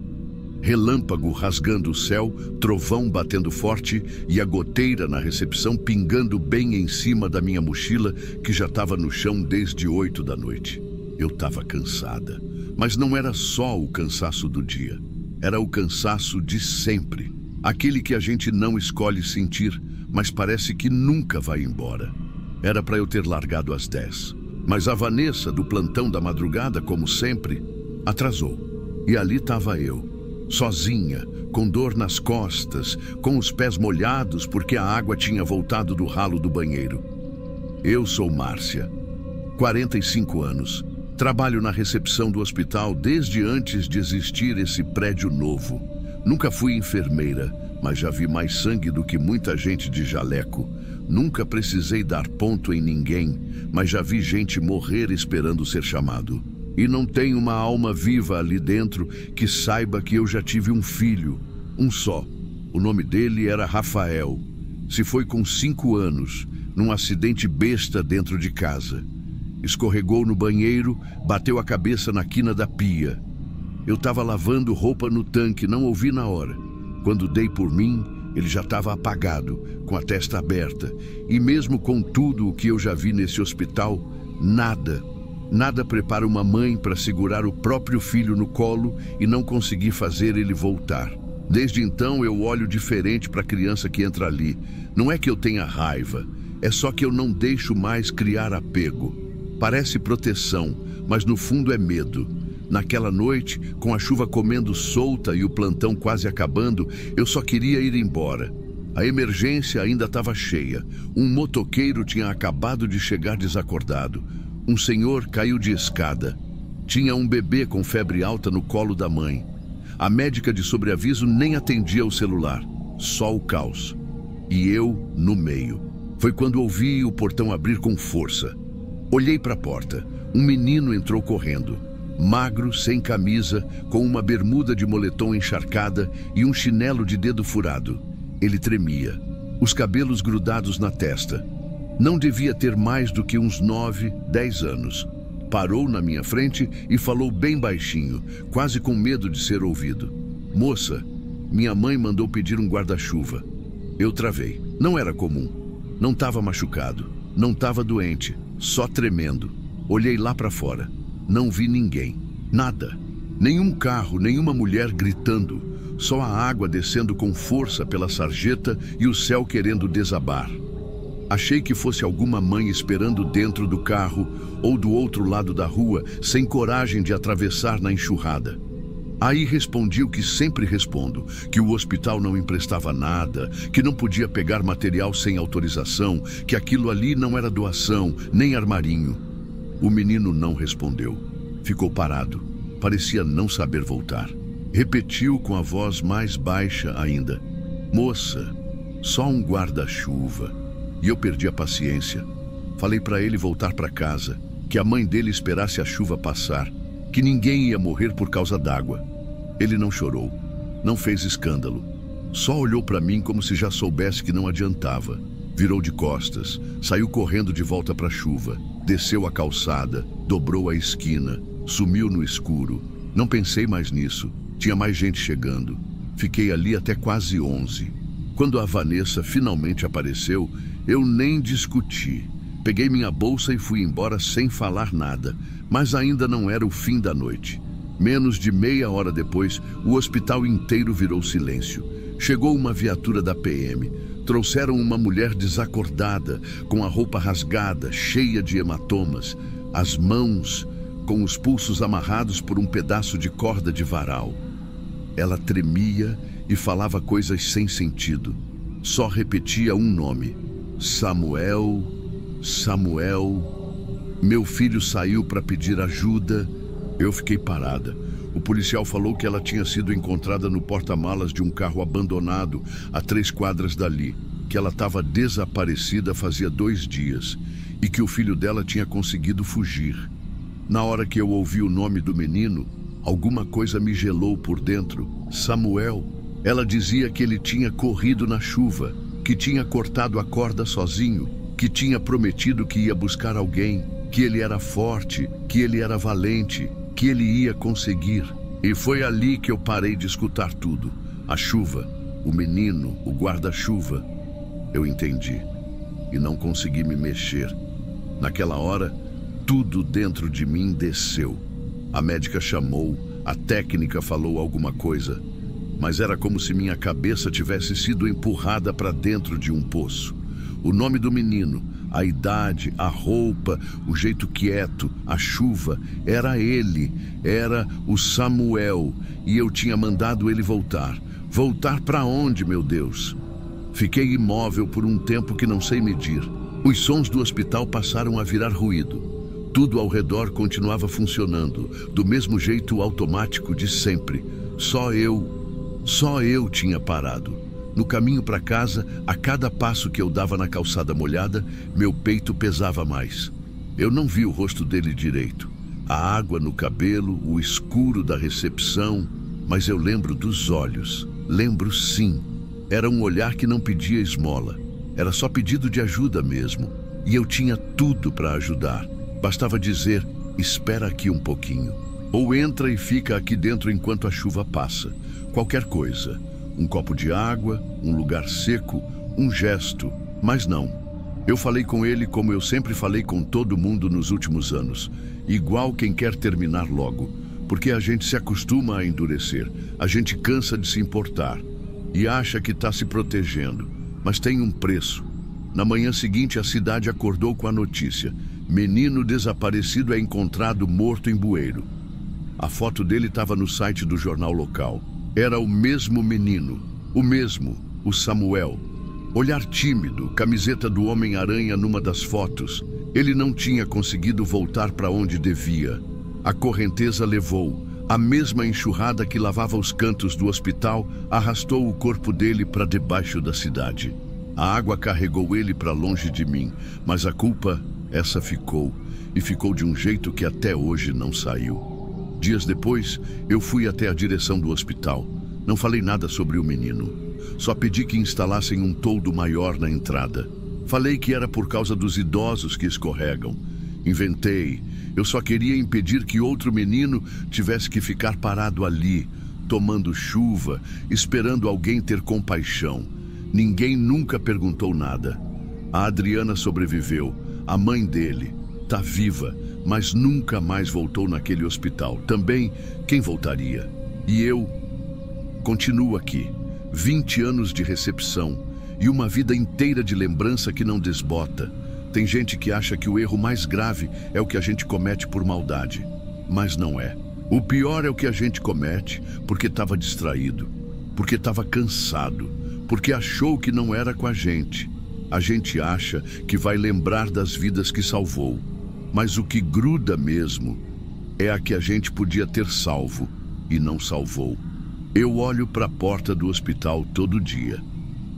Relâmpago rasgando o céu, trovão batendo forte e a goteira na recepção pingando bem em cima da minha mochila, que já estava no chão desde 8 da noite. Eu estava cansada, mas não era só o cansaço do dia. Era o cansaço de sempre. Aquele que a gente não escolhe sentir, mas parece que nunca vai embora. Era para eu ter largado às 10. Mas a Vanessa, do plantão da madrugada, como sempre, atrasou. E ali estava eu, sozinha, com dor nas costas, com os pés molhados porque a água tinha voltado do ralo do banheiro. Eu sou Márcia, 45 anos. Trabalho na recepção do hospital desde antes de existir esse prédio novo. Nunca fui enfermeira, mas já vi mais sangue do que muita gente de jaleco. Nunca precisei dar ponto em ninguém, mas já vi gente morrer esperando ser chamado. E não tem uma alma viva ali dentro que saiba que eu já tive um filho, um só. O nome dele era Rafael. Se foi com 5 anos, num acidente besta dentro de casa. Escorregou no banheiro, bateu a cabeça na quina da pia. Eu estava lavando roupa no tanque, não ouvi na hora. Quando dei por mim, ele já estava apagado, com a testa aberta. E mesmo com tudo o que eu já vi nesse hospital, nada prepara uma mãe para segurar o próprio filho no colo e não conseguir fazer ele voltar. Desde então eu olho diferente para a criança que entra ali. Não é que eu tenha raiva, é só que eu não deixo mais criar apego. Parece proteção, mas no fundo é medo. Naquela noite, com a chuva comendo solta e o plantão quase acabando, eu só queria ir embora. A emergência ainda estava cheia. Um motoqueiro tinha acabado de chegar desacordado. Um senhor caiu de escada. Tinha um bebê com febre alta no colo da mãe. A médica de sobreaviso nem atendia o celular. Só o caos. E eu no meio. Foi quando ouvi o portão abrir com força. Olhei para a porta. Um menino entrou correndo. Magro, sem camisa, com uma bermuda de moletom encharcada e um chinelo de dedo furado. Ele tremia, os cabelos grudados na testa. Não devia ter mais do que uns 9, 10 anos. Parou na minha frente e falou bem baixinho, quase com medo de ser ouvido. Moça, minha mãe mandou pedir um guarda-chuva. Eu travei. Não era comum. Não estava machucado. Não estava doente. Só tremendo. Olhei lá para fora. Não vi ninguém. Nada. Nenhum carro, nenhuma mulher gritando. Só a água descendo com força pela sarjeta e o céu querendo desabar. Achei que fosse alguma mãe esperando dentro do carro ou do outro lado da rua, sem coragem de atravessar na enxurrada. Aí respondi o que sempre respondo, que o hospital não emprestava nada, que não podia pegar material sem autorização, que aquilo ali não era doação, nem armarinho. O menino não respondeu. Ficou parado. Parecia não saber voltar. Repetiu com a voz mais baixa ainda. Moça, só um guarda-chuva. E eu perdi a paciência. Falei para ele voltar para casa, que a mãe dele esperasse a chuva passar, que ninguém ia morrer por causa d'água. Ele não chorou, não fez escândalo. Só olhou para mim como se já soubesse que não adiantava. Virou de costas, saiu correndo de volta para a chuva, desceu a calçada, dobrou a esquina, sumiu no escuro. Não pensei mais nisso, tinha mais gente chegando. Fiquei ali até quase 11. Quando a Vanessa finalmente apareceu, eu nem discuti. Peguei minha bolsa e fui embora sem falar nada, mas ainda não era o fim da noite. Menos de meia hora depois, o hospital inteiro virou silêncio. Chegou uma viatura da PM. Trouxeram uma mulher desacordada, com a roupa rasgada, cheia de hematomas, as mãos com os pulsos amarrados por um pedaço de corda de varal. Ela tremia e falava coisas sem sentido. Só repetia um nome: Samuel, Samuel. Meu filho saiu para pedir ajuda. Eu fiquei parada. O policial falou que ela tinha sido encontrada no porta-malas de um carro abandonado a 3 quadras dali, que ela estava desaparecida fazia 2 dias e que o filho dela tinha conseguido fugir. Na hora que eu ouvi o nome do menino, alguma coisa me gelou por dentro. Samuel. Ela dizia que ele tinha corrido na chuva, que tinha cortado a corda sozinho, que tinha prometido que ia buscar alguém, que ele era forte, que ele era valente, que ele ia conseguir. E foi ali que eu parei de escutar tudo. A chuva, o menino, o guarda-chuva. Eu entendi e não consegui me mexer. Naquela hora, tudo dentro de mim desceu. A médica chamou, a técnica falou alguma coisa, mas era como se minha cabeça tivesse sido empurrada para dentro de um poço. O nome do menino, a idade, a roupa, o jeito quieto, a chuva, era ele, era o Samuel, e eu tinha mandado ele voltar. Voltar para onde, meu Deus? Fiquei imóvel por um tempo que não sei medir. Os sons do hospital passaram a virar ruído. Tudo ao redor continuava funcionando, do mesmo jeito automático de sempre. Só eu tinha parado. No caminho para casa, a cada passo que eu dava na calçada molhada, meu peito pesava mais. Eu não vi o rosto dele direito. A água no cabelo, o escuro da recepção, mas eu lembro dos olhos. Lembro sim. Era um olhar que não pedia esmola. Era só pedido de ajuda mesmo. E eu tinha tudo para ajudar. Bastava dizer, espera aqui um pouquinho. Ou entra e fica aqui dentro enquanto a chuva passa. Qualquer coisa. Um copo de água, um lugar seco, um gesto. Mas não. Eu falei com ele como eu sempre falei com todo mundo nos últimos anos. Igual quem quer terminar logo. Porque a gente se acostuma a endurecer. A gente cansa de se importar. E acha que está se protegendo. Mas tem um preço. Na manhã seguinte, a cidade acordou com a notícia. Menino desaparecido é encontrado morto em bueiro. A foto dele estava no site do jornal local. Era o mesmo menino, o Samuel. Olhar tímido, camiseta do Homem-Aranha numa das fotos. Ele não tinha conseguido voltar para onde devia. A correnteza levou. A mesma enxurrada que lavava os cantos do hospital arrastou o corpo dele para debaixo da cidade. A água carregou ele para longe de mim, mas a culpa, essa ficou. E ficou de um jeito que até hoje não saiu. Dias depois, eu fui até a direção do hospital. Não falei nada sobre o menino. Só pedi que instalassem um toldo maior na entrada. Falei que era por causa dos idosos que escorregam. Inventei. Eu só queria impedir que outro menino tivesse que ficar parado ali, tomando chuva, esperando alguém ter compaixão. Ninguém nunca perguntou nada. A Adriana sobreviveu. A mãe dele tá viva, mas nunca mais voltou naquele hospital. Também, quem voltaria? E eu continuo aqui. 20 anos de recepção e uma vida inteira de lembrança que não desbota. Tem gente que acha que o erro mais grave é o que a gente comete por maldade. Mas não é. O pior é o que a gente comete porque estava distraído, porque estava cansado, porque achou que não era com a gente. A gente acha que vai lembrar das vidas que salvou. Mas o que gruda mesmo é a que a gente podia ter salvo e não salvou. Eu olho para a porta do hospital todo dia,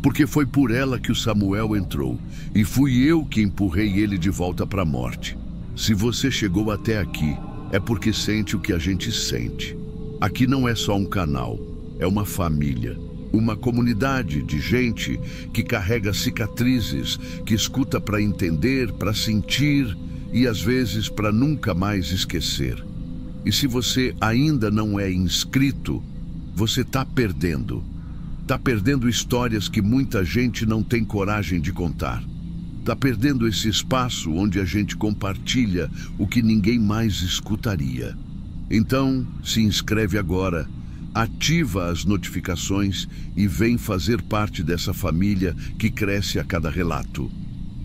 porque foi por ela que o Samuel entrou, e fui eu que empurrei ele de volta para a morte. Se você chegou até aqui, é porque sente o que a gente sente. Aqui não é só um canal, é uma família, uma comunidade de gente que carrega cicatrizes, que escuta para entender, para sentir e às vezes para nunca mais esquecer. E se você ainda não é inscrito, você está perdendo. Está perdendo histórias que muita gente não tem coragem de contar. Está perdendo esse espaço onde a gente compartilha o que ninguém mais escutaria. Então, se inscreve agora, ativa as notificações e vem fazer parte dessa família que cresce a cada relato.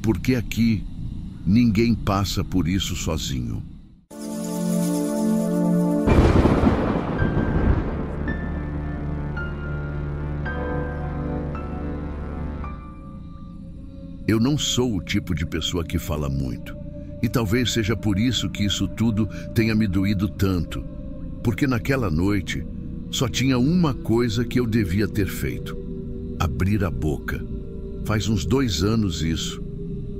Porque aqui, ninguém passa por isso sozinho. Eu não sou o tipo de pessoa que fala muito. E talvez seja por isso que isso tudo tenha me doído tanto. Porque naquela noite, só tinha uma coisa que eu devia ter feito: abrir a boca. Faz uns 2 anos isso.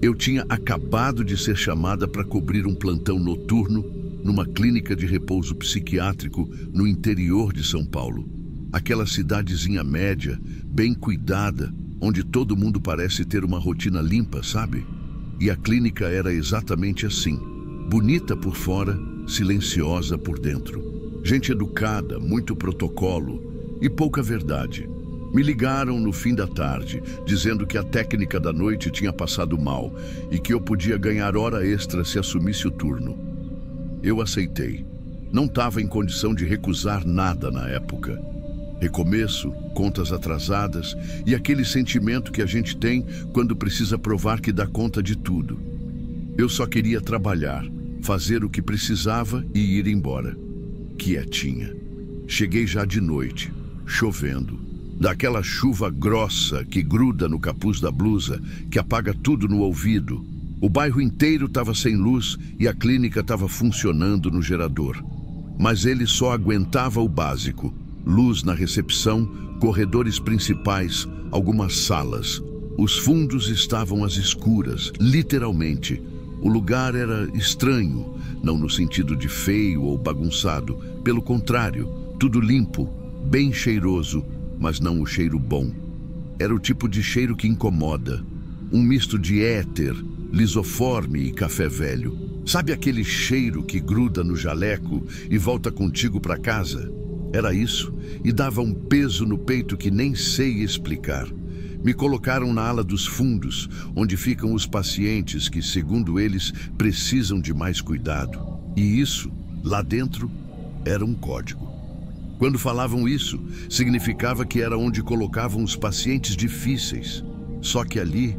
Eu tinha acabado de ser chamada para cobrir um plantão noturno numa clínica de repouso psiquiátrico no interior de São Paulo. Aquela cidadezinha média, bem cuidada, onde todo mundo parece ter uma rotina limpa, sabe? E a clínica era exatamente assim. Bonita por fora, silenciosa por dentro. Gente educada, muito protocolo e pouca verdade. Me ligaram no fim da tarde, dizendo que a técnica da noite tinha passado mal e que eu podia ganhar hora extra se assumisse o turno. Eu aceitei. Não estava em condição de recusar nada na época. Recomeço, contas atrasadas e aquele sentimento que a gente tem quando precisa provar que dá conta de tudo. Eu só queria trabalhar, fazer o que precisava e ir embora. Quietinha. Cheguei já de noite, chovendo. Daquela chuva grossa que gruda no capuz da blusa, que apaga tudo no ouvido. O bairro inteiro estava sem luz e a clínica estava funcionando no gerador. Mas ele só aguentava o básico. Luz na recepção, corredores principais, algumas salas. Os fundos estavam às escuras, literalmente. O lugar era estranho, não no sentido de feio ou bagunçado. Pelo contrário, tudo limpo, bem cheiroso, mas não o cheiro bom. Era o tipo de cheiro que incomoda. Um misto de éter, lisoforme e café velho. Sabe aquele cheiro que gruda no jaleco e volta contigo para casa? Era isso, e dava um peso no peito que nem sei explicar. Me colocaram na ala dos fundos, onde ficam os pacientes que, segundo eles, precisam de mais cuidado. E isso, lá dentro, era um código. Quando falavam isso, significava que era onde colocavam os pacientes difíceis. Só que ali,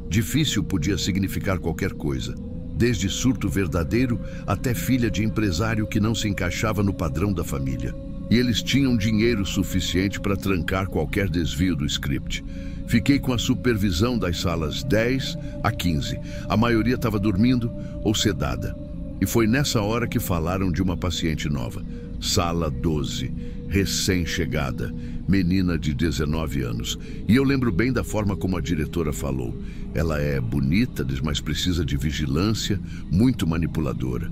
difícil podia significar qualquer coisa. Desde surto verdadeiro até filha de empresário que não se encaixava no padrão da família. E eles tinham dinheiro suficiente para trancar qualquer desvio do script. Fiquei com a supervisão das salas 10 a 15. A maioria estava dormindo ou sedada. E foi nessa hora que falaram de uma paciente nova. Sala 12, recém-chegada, menina de 19 anos. E eu lembro bem da forma como a diretora falou. Ela é bonita, mas precisa de vigilância, muito manipuladora.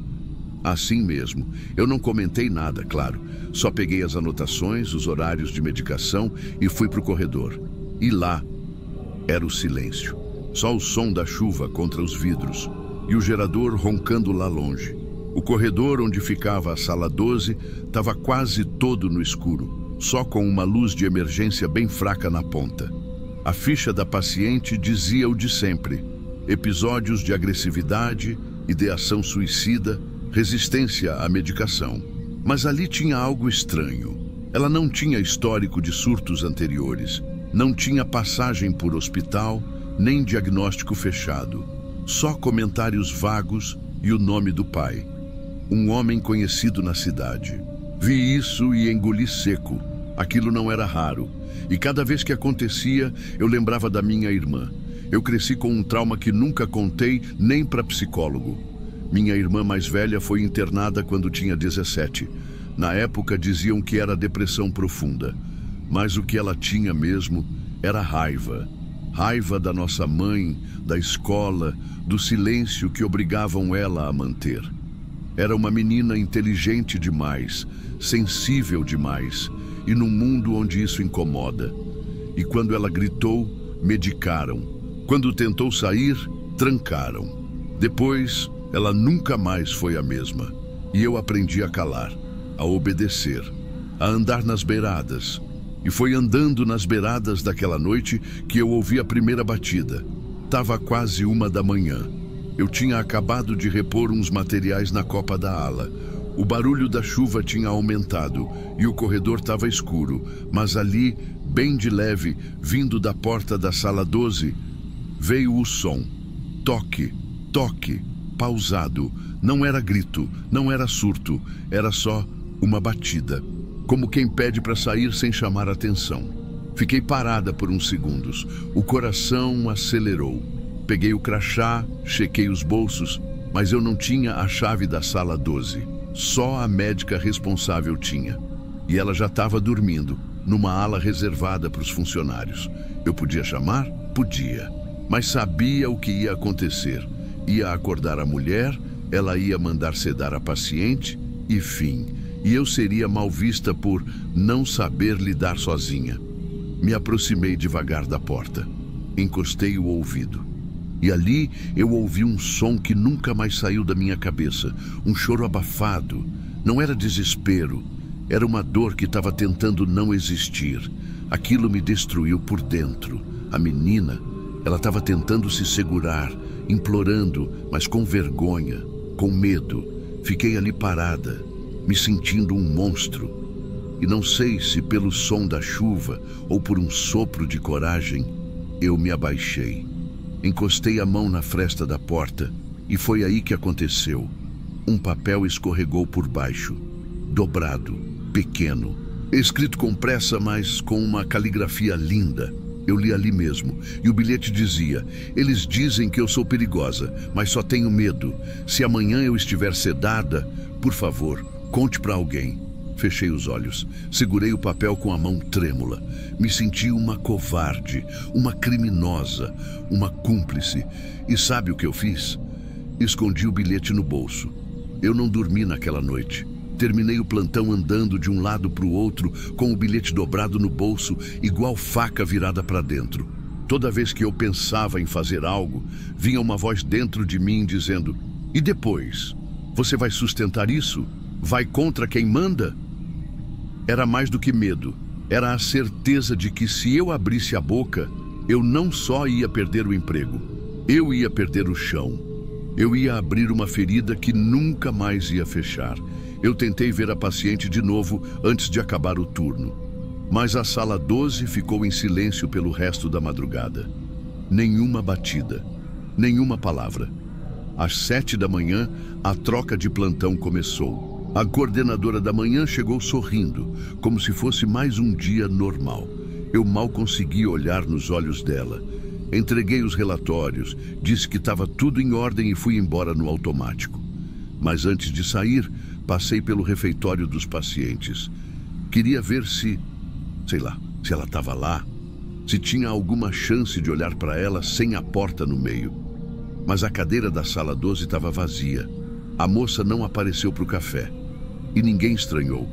Assim mesmo. Eu não comentei nada, claro. Só peguei as anotações, os horários de medicação e fui para o corredor. E lá era o silêncio. Só o som da chuva contra os vidros e o gerador roncando lá longe. O corredor onde ficava a sala 12 estava quase todo no escuro, só com uma luz de emergência bem fraca na ponta. A ficha da paciente dizia o de sempre: episódios de agressividade, ideação suicida, resistência à medicação. Mas ali tinha algo estranho. Ela não tinha histórico de surtos anteriores, não tinha passagem por hospital, nem diagnóstico fechado. Só comentários vagos e o nome do pai. Um homem conhecido na cidade. Vi isso e engoli seco. Aquilo não era raro. E cada vez que acontecia, eu lembrava da minha irmã. Eu cresci com um trauma que nunca contei nem para psicólogo. Minha irmã mais velha foi internada quando tinha 17. Na época diziam que era depressão profunda. Mas o que ela tinha mesmo era raiva. Raiva da nossa mãe, da escola, do silêncio que obrigavam ela a manter. Era uma menina inteligente demais, sensível demais, e num mundo onde isso incomoda. E quando ela gritou, medicaram. Quando tentou sair, trancaram. Depois, ela nunca mais foi a mesma. E eu aprendi a calar, a obedecer, a andar nas beiradas. E foi andando nas beiradas daquela noite que eu ouvi a primeira batida. Tava quase 1 da manhã. Eu tinha acabado de repor uns materiais na copa da ala. O barulho da chuva tinha aumentado e o corredor estava escuro, mas ali, bem de leve, vindo da porta da sala 12, veio o som. Toque, toque, pausado. Não era grito, não era surto, era só uma batida, como quem pede para sair sem chamar atenção. Fiquei parada por uns segundos. O coração acelerou. Peguei o crachá, chequei os bolsos, mas eu não tinha a chave da sala 12. Só a médica responsável tinha. E ela já estava dormindo, numa ala reservada para os funcionários. Eu podia chamar? Podia. Mas sabia o que ia acontecer. Ia acordar a mulher, ela ia mandar sedar a paciente e fim. E eu seria mal vista por não saber lidar sozinha. Me aproximei devagar da porta. Encostei o ouvido. E ali eu ouvi um som que nunca mais saiu da minha cabeça. Um choro abafado. Não era desespero. Era uma dor que estava tentando não existir. Aquilo me destruiu por dentro. A menina, ela estava tentando se segurar, implorando, mas com vergonha, com medo. Fiquei ali parada, me sentindo um monstro. E não sei se pelo som da chuva ou por um sopro de coragem, eu me abaixei. Encostei a mão na fresta da porta e foi aí que aconteceu. Um papel escorregou por baixo, dobrado, pequeno, escrito com pressa, mas com uma caligrafia linda. Eu li ali mesmo, e o bilhete dizia: eles dizem que eu sou perigosa, mas só tenho medo. Se amanhã eu estiver sedada, por favor, conte para alguém. Fechei os olhos, segurei o papel com a mão trêmula. Me senti uma covarde, uma criminosa, uma cúmplice. E sabe o que eu fiz? Escondi o bilhete no bolso. Eu não dormi naquela noite. Terminei o plantão andando de um lado para o outro, com o bilhete dobrado no bolso, igual faca virada para dentro. Toda vez que eu pensava em fazer algo, vinha uma voz dentro de mim dizendo: e depois? Você vai sustentar isso? Vai contra quem manda? Era mais do que medo. Era a certeza de que se eu abrisse a boca, eu não só ia perder o emprego, eu ia perder o chão. Eu ia abrir uma ferida que nunca mais ia fechar. Eu tentei ver a paciente de novo antes de acabar o turno. Mas a sala 12 ficou em silêncio pelo resto da madrugada. Nenhuma batida, nenhuma palavra. Às 7 da manhã, a troca de plantão começou. A coordenadora da manhã chegou sorrindo, como se fosse mais um dia normal. Eu mal consegui olhar nos olhos dela. Entreguei os relatórios, disse que estava tudo em ordem e fui embora no automático. Mas antes de sair, passei pelo refeitório dos pacientes. Queria ver se ela estava lá, se tinha alguma chance de olhar para ela sem a porta no meio. Mas a cadeira da sala 12 estava vazia. A moça não apareceu para o café. E ninguém estranhou.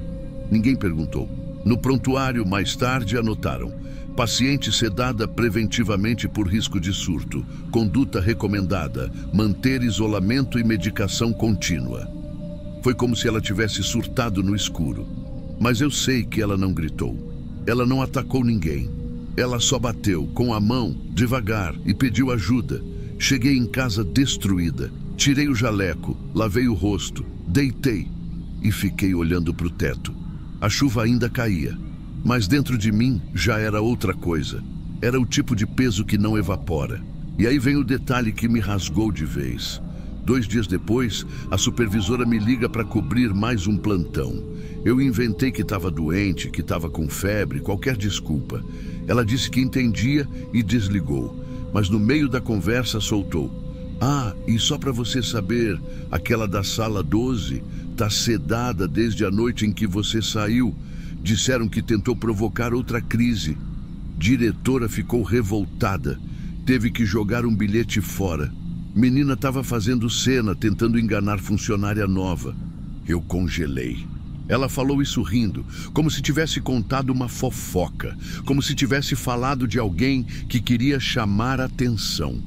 Ninguém perguntou. No prontuário, mais tarde, anotaram: paciente sedada preventivamente por risco de surto. Conduta recomendada: manter isolamento e medicação contínua. Foi como se ela tivesse surtado no escuro. Mas eu sei que ela não gritou. Ela não atacou ninguém. Ela só bateu com a mão, devagar, e pediu ajuda. Cheguei em casa destruída. Tirei o jaleco, lavei o rosto, deitei e fiquei olhando para o teto. A chuva ainda caía, mas dentro de mim já era outra coisa. Era o tipo de peso que não evapora. E aí vem o detalhe que me rasgou de vez. 2 dias depois, a supervisora me liga para cobrir mais um plantão. Eu inventei que estava doente, que estava com febre, qualquer desculpa. Ela disse que entendia e desligou. Mas no meio da conversa soltou: ah, e só para você saber, aquela da sala 12 está sedada desde a noite em que você saiu. Disseram que tentou provocar outra crise. Diretora ficou revoltada. Teve que jogar um bilhete fora. Menina estava fazendo cena, tentando enganar funcionária nova. Eu congelei. Ela falou isso rindo, como se tivesse contado uma fofoca, como se tivesse falado de alguém que queria chamar atenção.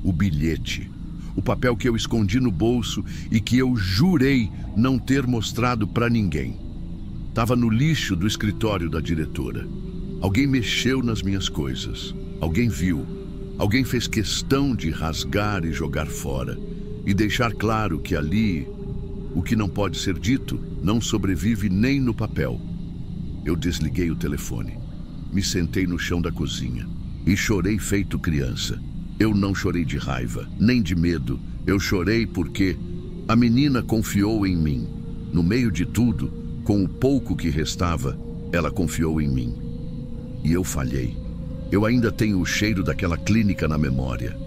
O bilhete, o papel que eu escondi no bolso e que eu jurei não ter mostrado para ninguém. Estava no lixo do escritório da diretora. Alguém mexeu nas minhas coisas. Alguém viu. Alguém fez questão de rasgar e jogar fora. E deixar claro que ali, o que não pode ser dito, não sobrevive nem no papel. Eu desliguei o telefone. Me sentei no chão da cozinha e chorei feito criança. Eu não chorei de raiva, nem de medo. Eu chorei porque a menina confiou em mim. No meio de tudo, com o pouco que restava, ela confiou em mim. E eu falhei. Eu ainda tenho o cheiro daquela clínica na memória.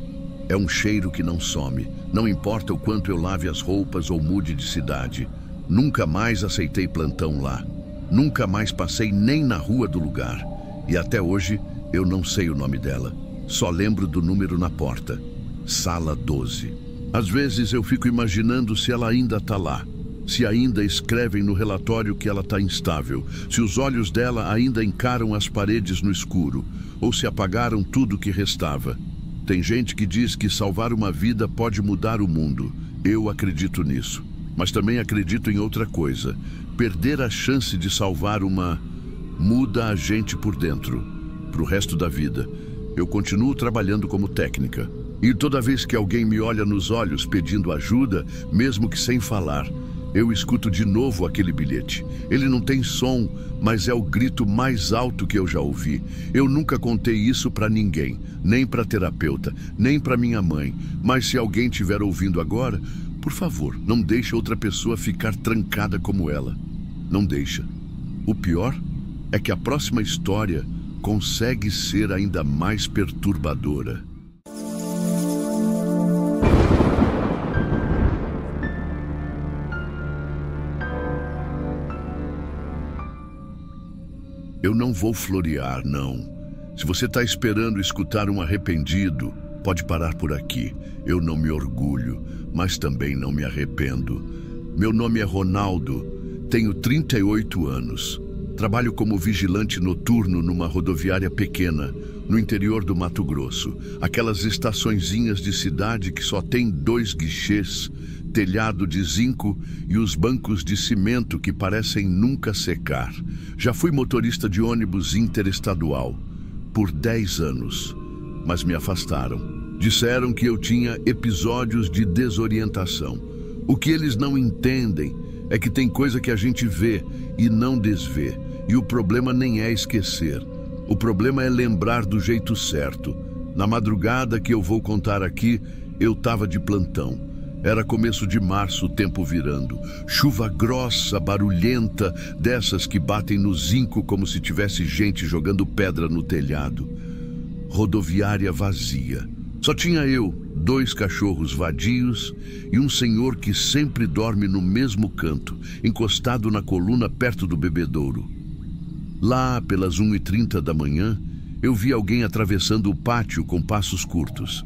É um cheiro que não some. Não importa o quanto eu lave as roupas ou mude de cidade. Nunca mais aceitei plantão lá. Nunca mais passei nem na rua do lugar. E até hoje, eu não sei o nome dela. Só lembro do número na porta. Sala 12. Às vezes eu fico imaginando se ela ainda está lá. Se ainda escrevem no relatório que ela está instável. Se os olhos dela ainda encaram as paredes no escuro. Ou se apagaram tudo que restava. Tem gente que diz que salvar uma vida pode mudar o mundo. Eu acredito nisso. Mas também acredito em outra coisa. Perder a chance de salvar uma muda a gente por dentro, pro resto da vida. Eu continuo trabalhando como técnica. E toda vez que alguém me olha nos olhos pedindo ajuda, mesmo que sem falar, eu escuto de novo aquele bilhete. Ele não tem som, mas é o grito mais alto que eu já ouvi. Eu nunca contei isso pra ninguém, nem pra terapeuta, nem pra minha mãe. Mas se alguém estiver ouvindo agora, por favor, não deixe outra pessoa ficar trancada como ela. Não deixa. O pior é que a próxima história consegue ser ainda mais perturbadora. Eu não vou florear, não. Se você está esperando escutar um arrependido, pode parar por aqui. Eu não me orgulho, mas também não me arrependo. Meu nome é Ronaldo, tenho 38 anos. Trabalho como vigilante noturno numa rodoviária pequena, no interior do Mato Grosso. Aquelas estaçõezinhas de cidade que só tem 2 guichês, telhado de zinco e os bancos de cimento que parecem nunca secar. Já fui motorista de ônibus interestadual por 10 anos, mas me afastaram. Disseram que eu tinha episódios de desorientação. O que eles não entendem é que tem coisa que a gente vê e não desvê. E o problema nem é esquecer. O problema é lembrar do jeito certo. Na madrugada que eu vou contar aqui, eu estava de plantão. Era começo de março, o tempo virando. Chuva grossa, barulhenta, dessas que batem no zinco como se tivesse gente jogando pedra no telhado. Rodoviária vazia. Só tinha eu, 2 cachorros vadios e um senhor que sempre dorme no mesmo canto, encostado na coluna perto do bebedouro. Lá, pelas 1h30 da manhã, eu vi alguém atravessando o pátio com passos curtos.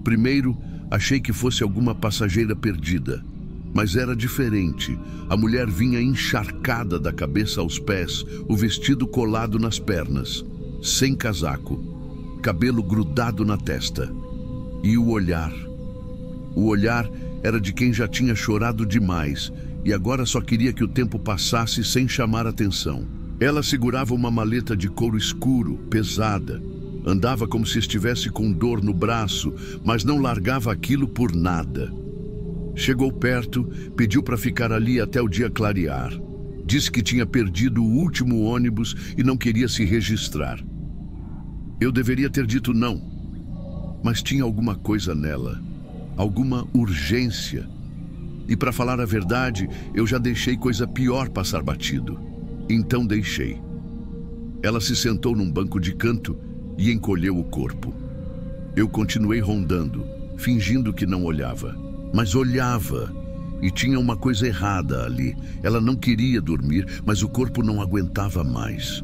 Primeiro, achei que fosse alguma passageira perdida, mas era diferente. A mulher vinha encharcada da cabeça aos pés, o vestido colado nas pernas, sem casaco, cabelo grudado na testa. E o olhar era de quem já tinha chorado demais e agora só queria que o tempo passasse sem chamar atenção. Ela segurava uma maleta de couro escuro, pesada. Andava como se estivesse com dor no braço, mas não largava aquilo por nada. Chegou perto, pediu para ficar ali até o dia clarear. Disse que tinha perdido o último ônibus e não queria se registrar. Eu deveria ter dito não, mas tinha alguma coisa nela, alguma urgência. E para falar a verdade, eu já deixei coisa pior passar batido. Então deixei. Ela se sentou num banco de canto e encolheu o corpo. Eu continuei rondando, fingindo que não olhava. Mas olhava, e tinha uma coisa errada ali. Ela não queria dormir, mas o corpo não aguentava mais.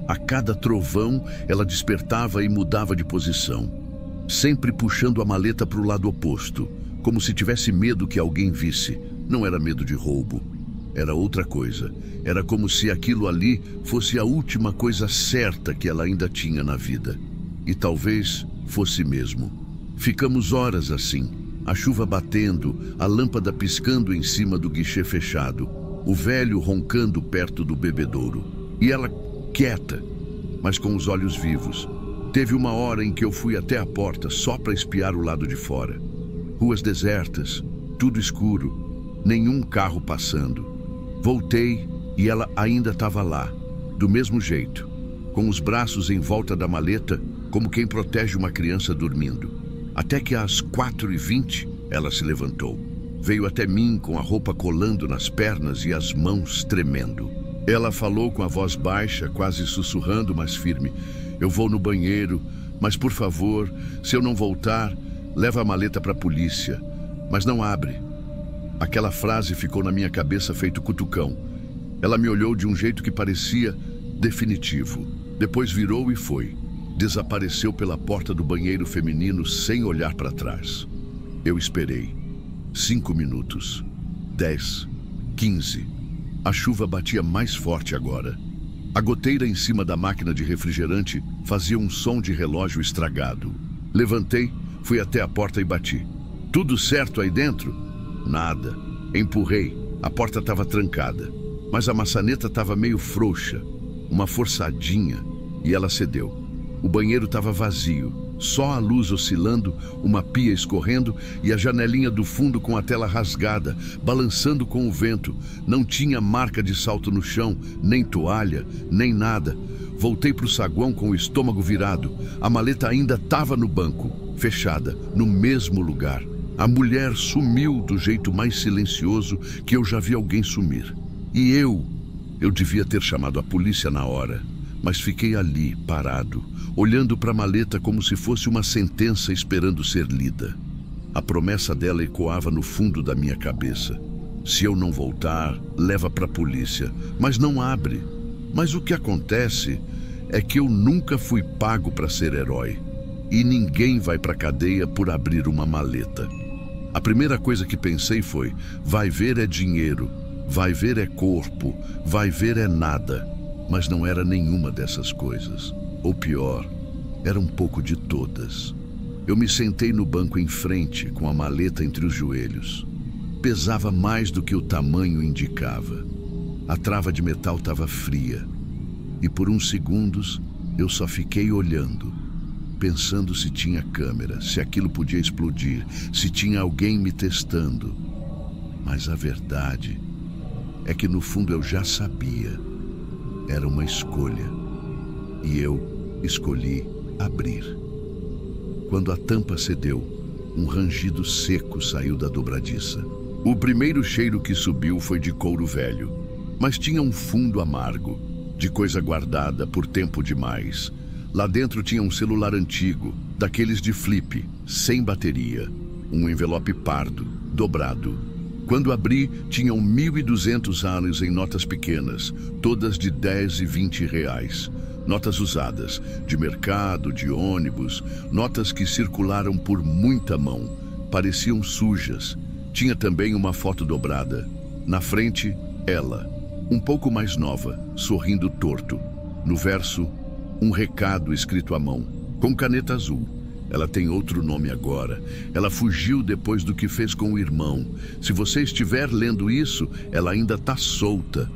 A cada trovão, ela despertava e mudava de posição, sempre puxando a maleta para o lado oposto, como se tivesse medo que alguém visse. Não era medo de roubo, era outra coisa. Era como se aquilo ali fosse a última coisa certa que ela ainda tinha na vida. E talvez fosse mesmo. Ficamos horas assim, a chuva batendo, a lâmpada piscando em cima do guichê fechado, o velho roncando perto do bebedouro. E ela quieta, mas com os olhos vivos. Teve uma hora em que eu fui até a porta só para espiar o lado de fora. Ruas desertas, tudo escuro, nenhum carro passando. Voltei e ela ainda estava lá, do mesmo jeito, com os braços em volta da maleta, como quem protege uma criança dormindo. Até que às 4h20 ela se levantou. Veio até mim com a roupa colando nas pernas e as mãos tremendo. Ela falou com a voz baixa, quase sussurrando, mas firme. Eu vou no banheiro, mas por favor, se eu não voltar, leva a maleta para a polícia. Mas não abre. Aquela frase ficou na minha cabeça feito cutucão. Ela me olhou de um jeito que parecia definitivo. Depois virou e foi. Desapareceu pela porta do banheiro feminino sem olhar para trás. Eu esperei. 5 minutos. 10. 15. A chuva batia mais forte agora. A goteira em cima da máquina de refrigerante fazia um som de relógio estragado. Levantei Fui até a porta e bati. Tudo certo aí dentro? Nada. Empurrei. A porta estava trancada, mas a maçaneta estava meio frouxa, uma forçadinha, e ela cedeu. O banheiro estava vazio, só a luz oscilando, uma pia escorrendo e a janelinha do fundo com a tela rasgada, balançando com o vento. Não tinha marca de salto no chão, nem toalha, nem nada. Voltei para o saguão com o estômago virado. A maleta ainda estava no banco, fechada, no mesmo lugar. A mulher sumiu do jeito mais silencioso que eu já vi alguém sumir. E eu devia ter chamado a polícia na hora, mas fiquei ali, parado, olhando para a maleta como se fosse uma sentença esperando ser lida. A promessa dela ecoava no fundo da minha cabeça. Se eu não voltar, leva para a polícia, mas não abre. Mas o que acontece é que eu nunca fui pago para ser herói. E ninguém vai para a cadeia por abrir uma maleta. A primeira coisa que pensei foi: vai ver é dinheiro, vai ver é corpo, vai ver é nada. Mas não era nenhuma dessas coisas. Ou pior, era um pouco de todas. Eu me sentei no banco em frente, com a maleta entre os joelhos. Pesava mais do que o tamanho indicava. A trava de metal estava fria. E por uns segundos, eu só fiquei olhando, pensando se tinha câmera, se aquilo podia explodir, se tinha alguém me testando. Mas a verdade é que no fundo eu já sabia. Era uma escolha. E eu escolhi abrir. Quando a tampa cedeu, um rangido seco saiu da dobradiça. O primeiro cheiro que subiu foi de couro velho, mas tinha um fundo amargo, de coisa guardada por tempo demais. Lá dentro tinha um celular antigo, daqueles de flip, sem bateria, um envelope pardo, dobrado. Quando abri, tinham 1.200 anos em notas pequenas, todas de 10 e 20 reais. Notas usadas, de mercado, de ônibus, notas que circularam por muita mão, pareciam sujas. Tinha também uma foto dobrada. Na frente, ela, um pouco mais nova, sorrindo torto. No verso, um recado escrito à mão, com caneta azul. Ela tem outro nome agora. Ela fugiu depois do que fez com o irmão. Se você estiver lendo isso, ela ainda está solta.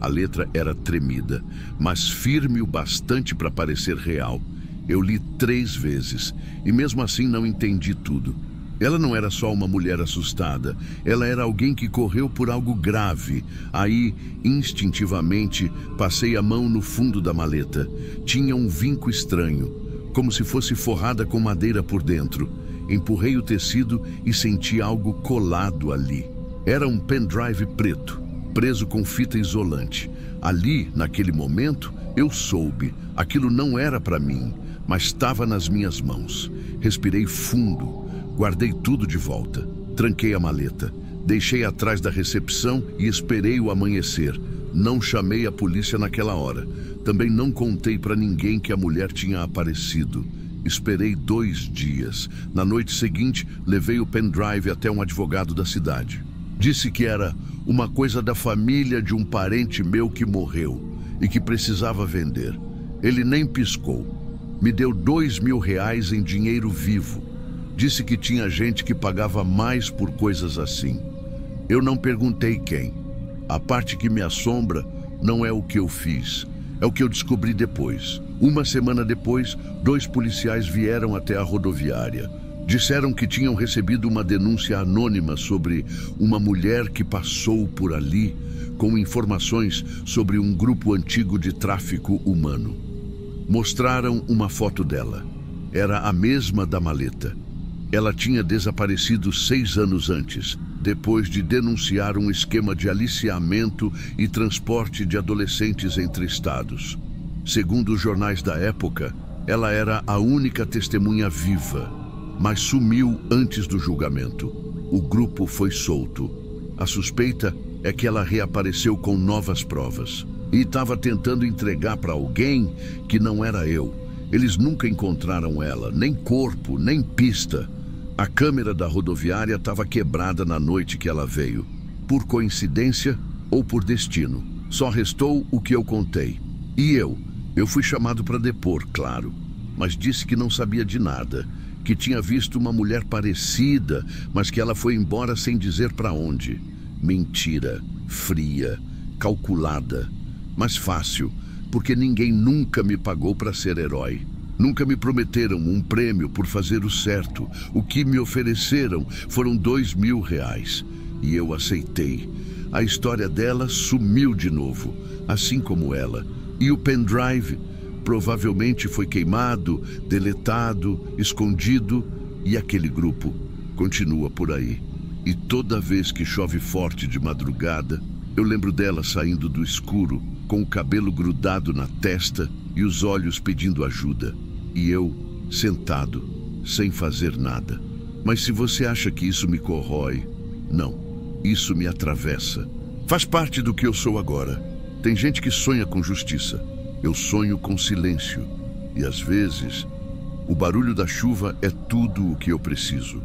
A letra era tremida, mas firme o bastante para parecer real. Eu li 3 vezes e mesmo assim não entendi tudo. Ela não era só uma mulher assustada, ela era alguém que correu por algo grave. Aí, instintivamente, passei a mão no fundo da maleta. Tinha um vinco estranho, como se fosse forrada com madeira por dentro. Empurrei o tecido e senti algo colado ali. Era um pendrive preto, preso com fita isolante. Ali, naquele momento, eu soube. Aquilo não era para mim, mas estava nas minhas mãos. Respirei fundo. Guardei tudo de volta, tranquei a maleta, deixei atrás da recepção e esperei o amanhecer. Não chamei a polícia naquela hora. Também não contei para ninguém que a mulher tinha aparecido. Esperei 2 dias. Na noite seguinte, levei o pendrive até um advogado da cidade. Disse que era uma coisa da família de um parente meu que morreu e que precisava vender. Ele nem piscou. Me deu R$2.000 em dinheiro vivo. Disse que tinha gente que pagava mais por coisas assim. Eu não perguntei quem. A parte que me assombra não é o que eu fiz, é o que eu descobri depois. Uma semana depois, 2 policiais vieram até a rodoviária. Disseram que tinham recebido uma denúncia anônima sobre uma mulher que passou por ali com informações sobre um grupo antigo de tráfico humano. Mostraram uma foto dela. Era a mesma da maleta. Ela tinha desaparecido 6 anos antes, depois de denunciar um esquema de aliciamento e transporte de adolescentes entre estados. Segundo os jornais da época, ela era a única testemunha viva, mas sumiu antes do julgamento. O grupo foi solto. A suspeita é que ela reapareceu com novas provas e estava tentando entregar para alguém que não era eu. Eles nunca encontraram ela, nem corpo, nem pista. A câmera da rodoviária estava quebrada na noite que ela veio. Por coincidência ou por destino. Só restou o que eu contei. E eu fui chamado para depor, claro. Mas disse que não sabia de nada. que tinha visto uma mulher parecida, mas que ela foi embora sem dizer para onde. Mentira, fria, calculada, mas fácil, porque ninguém nunca me pagou para ser herói. Nunca me prometeram um prêmio por fazer o certo. O que me ofereceram foram R$ 2.000 e eu aceitei. A história dela sumiu de novo, assim como ela. E o pendrive provavelmente foi queimado, deletado, escondido, e aquele grupo continua por aí. E toda vez que chove forte de madrugada, eu lembro dela saindo do escuro, com o cabelo grudado na testa e os olhos pedindo ajuda. E eu, sentado, sem fazer nada. Mas se você acha que isso me corrói, não, isso me atravessa. Faz parte do que eu sou agora. Tem gente que sonha com justiça. Eu sonho com silêncio. E às vezes, o barulho da chuva é tudo o que eu preciso.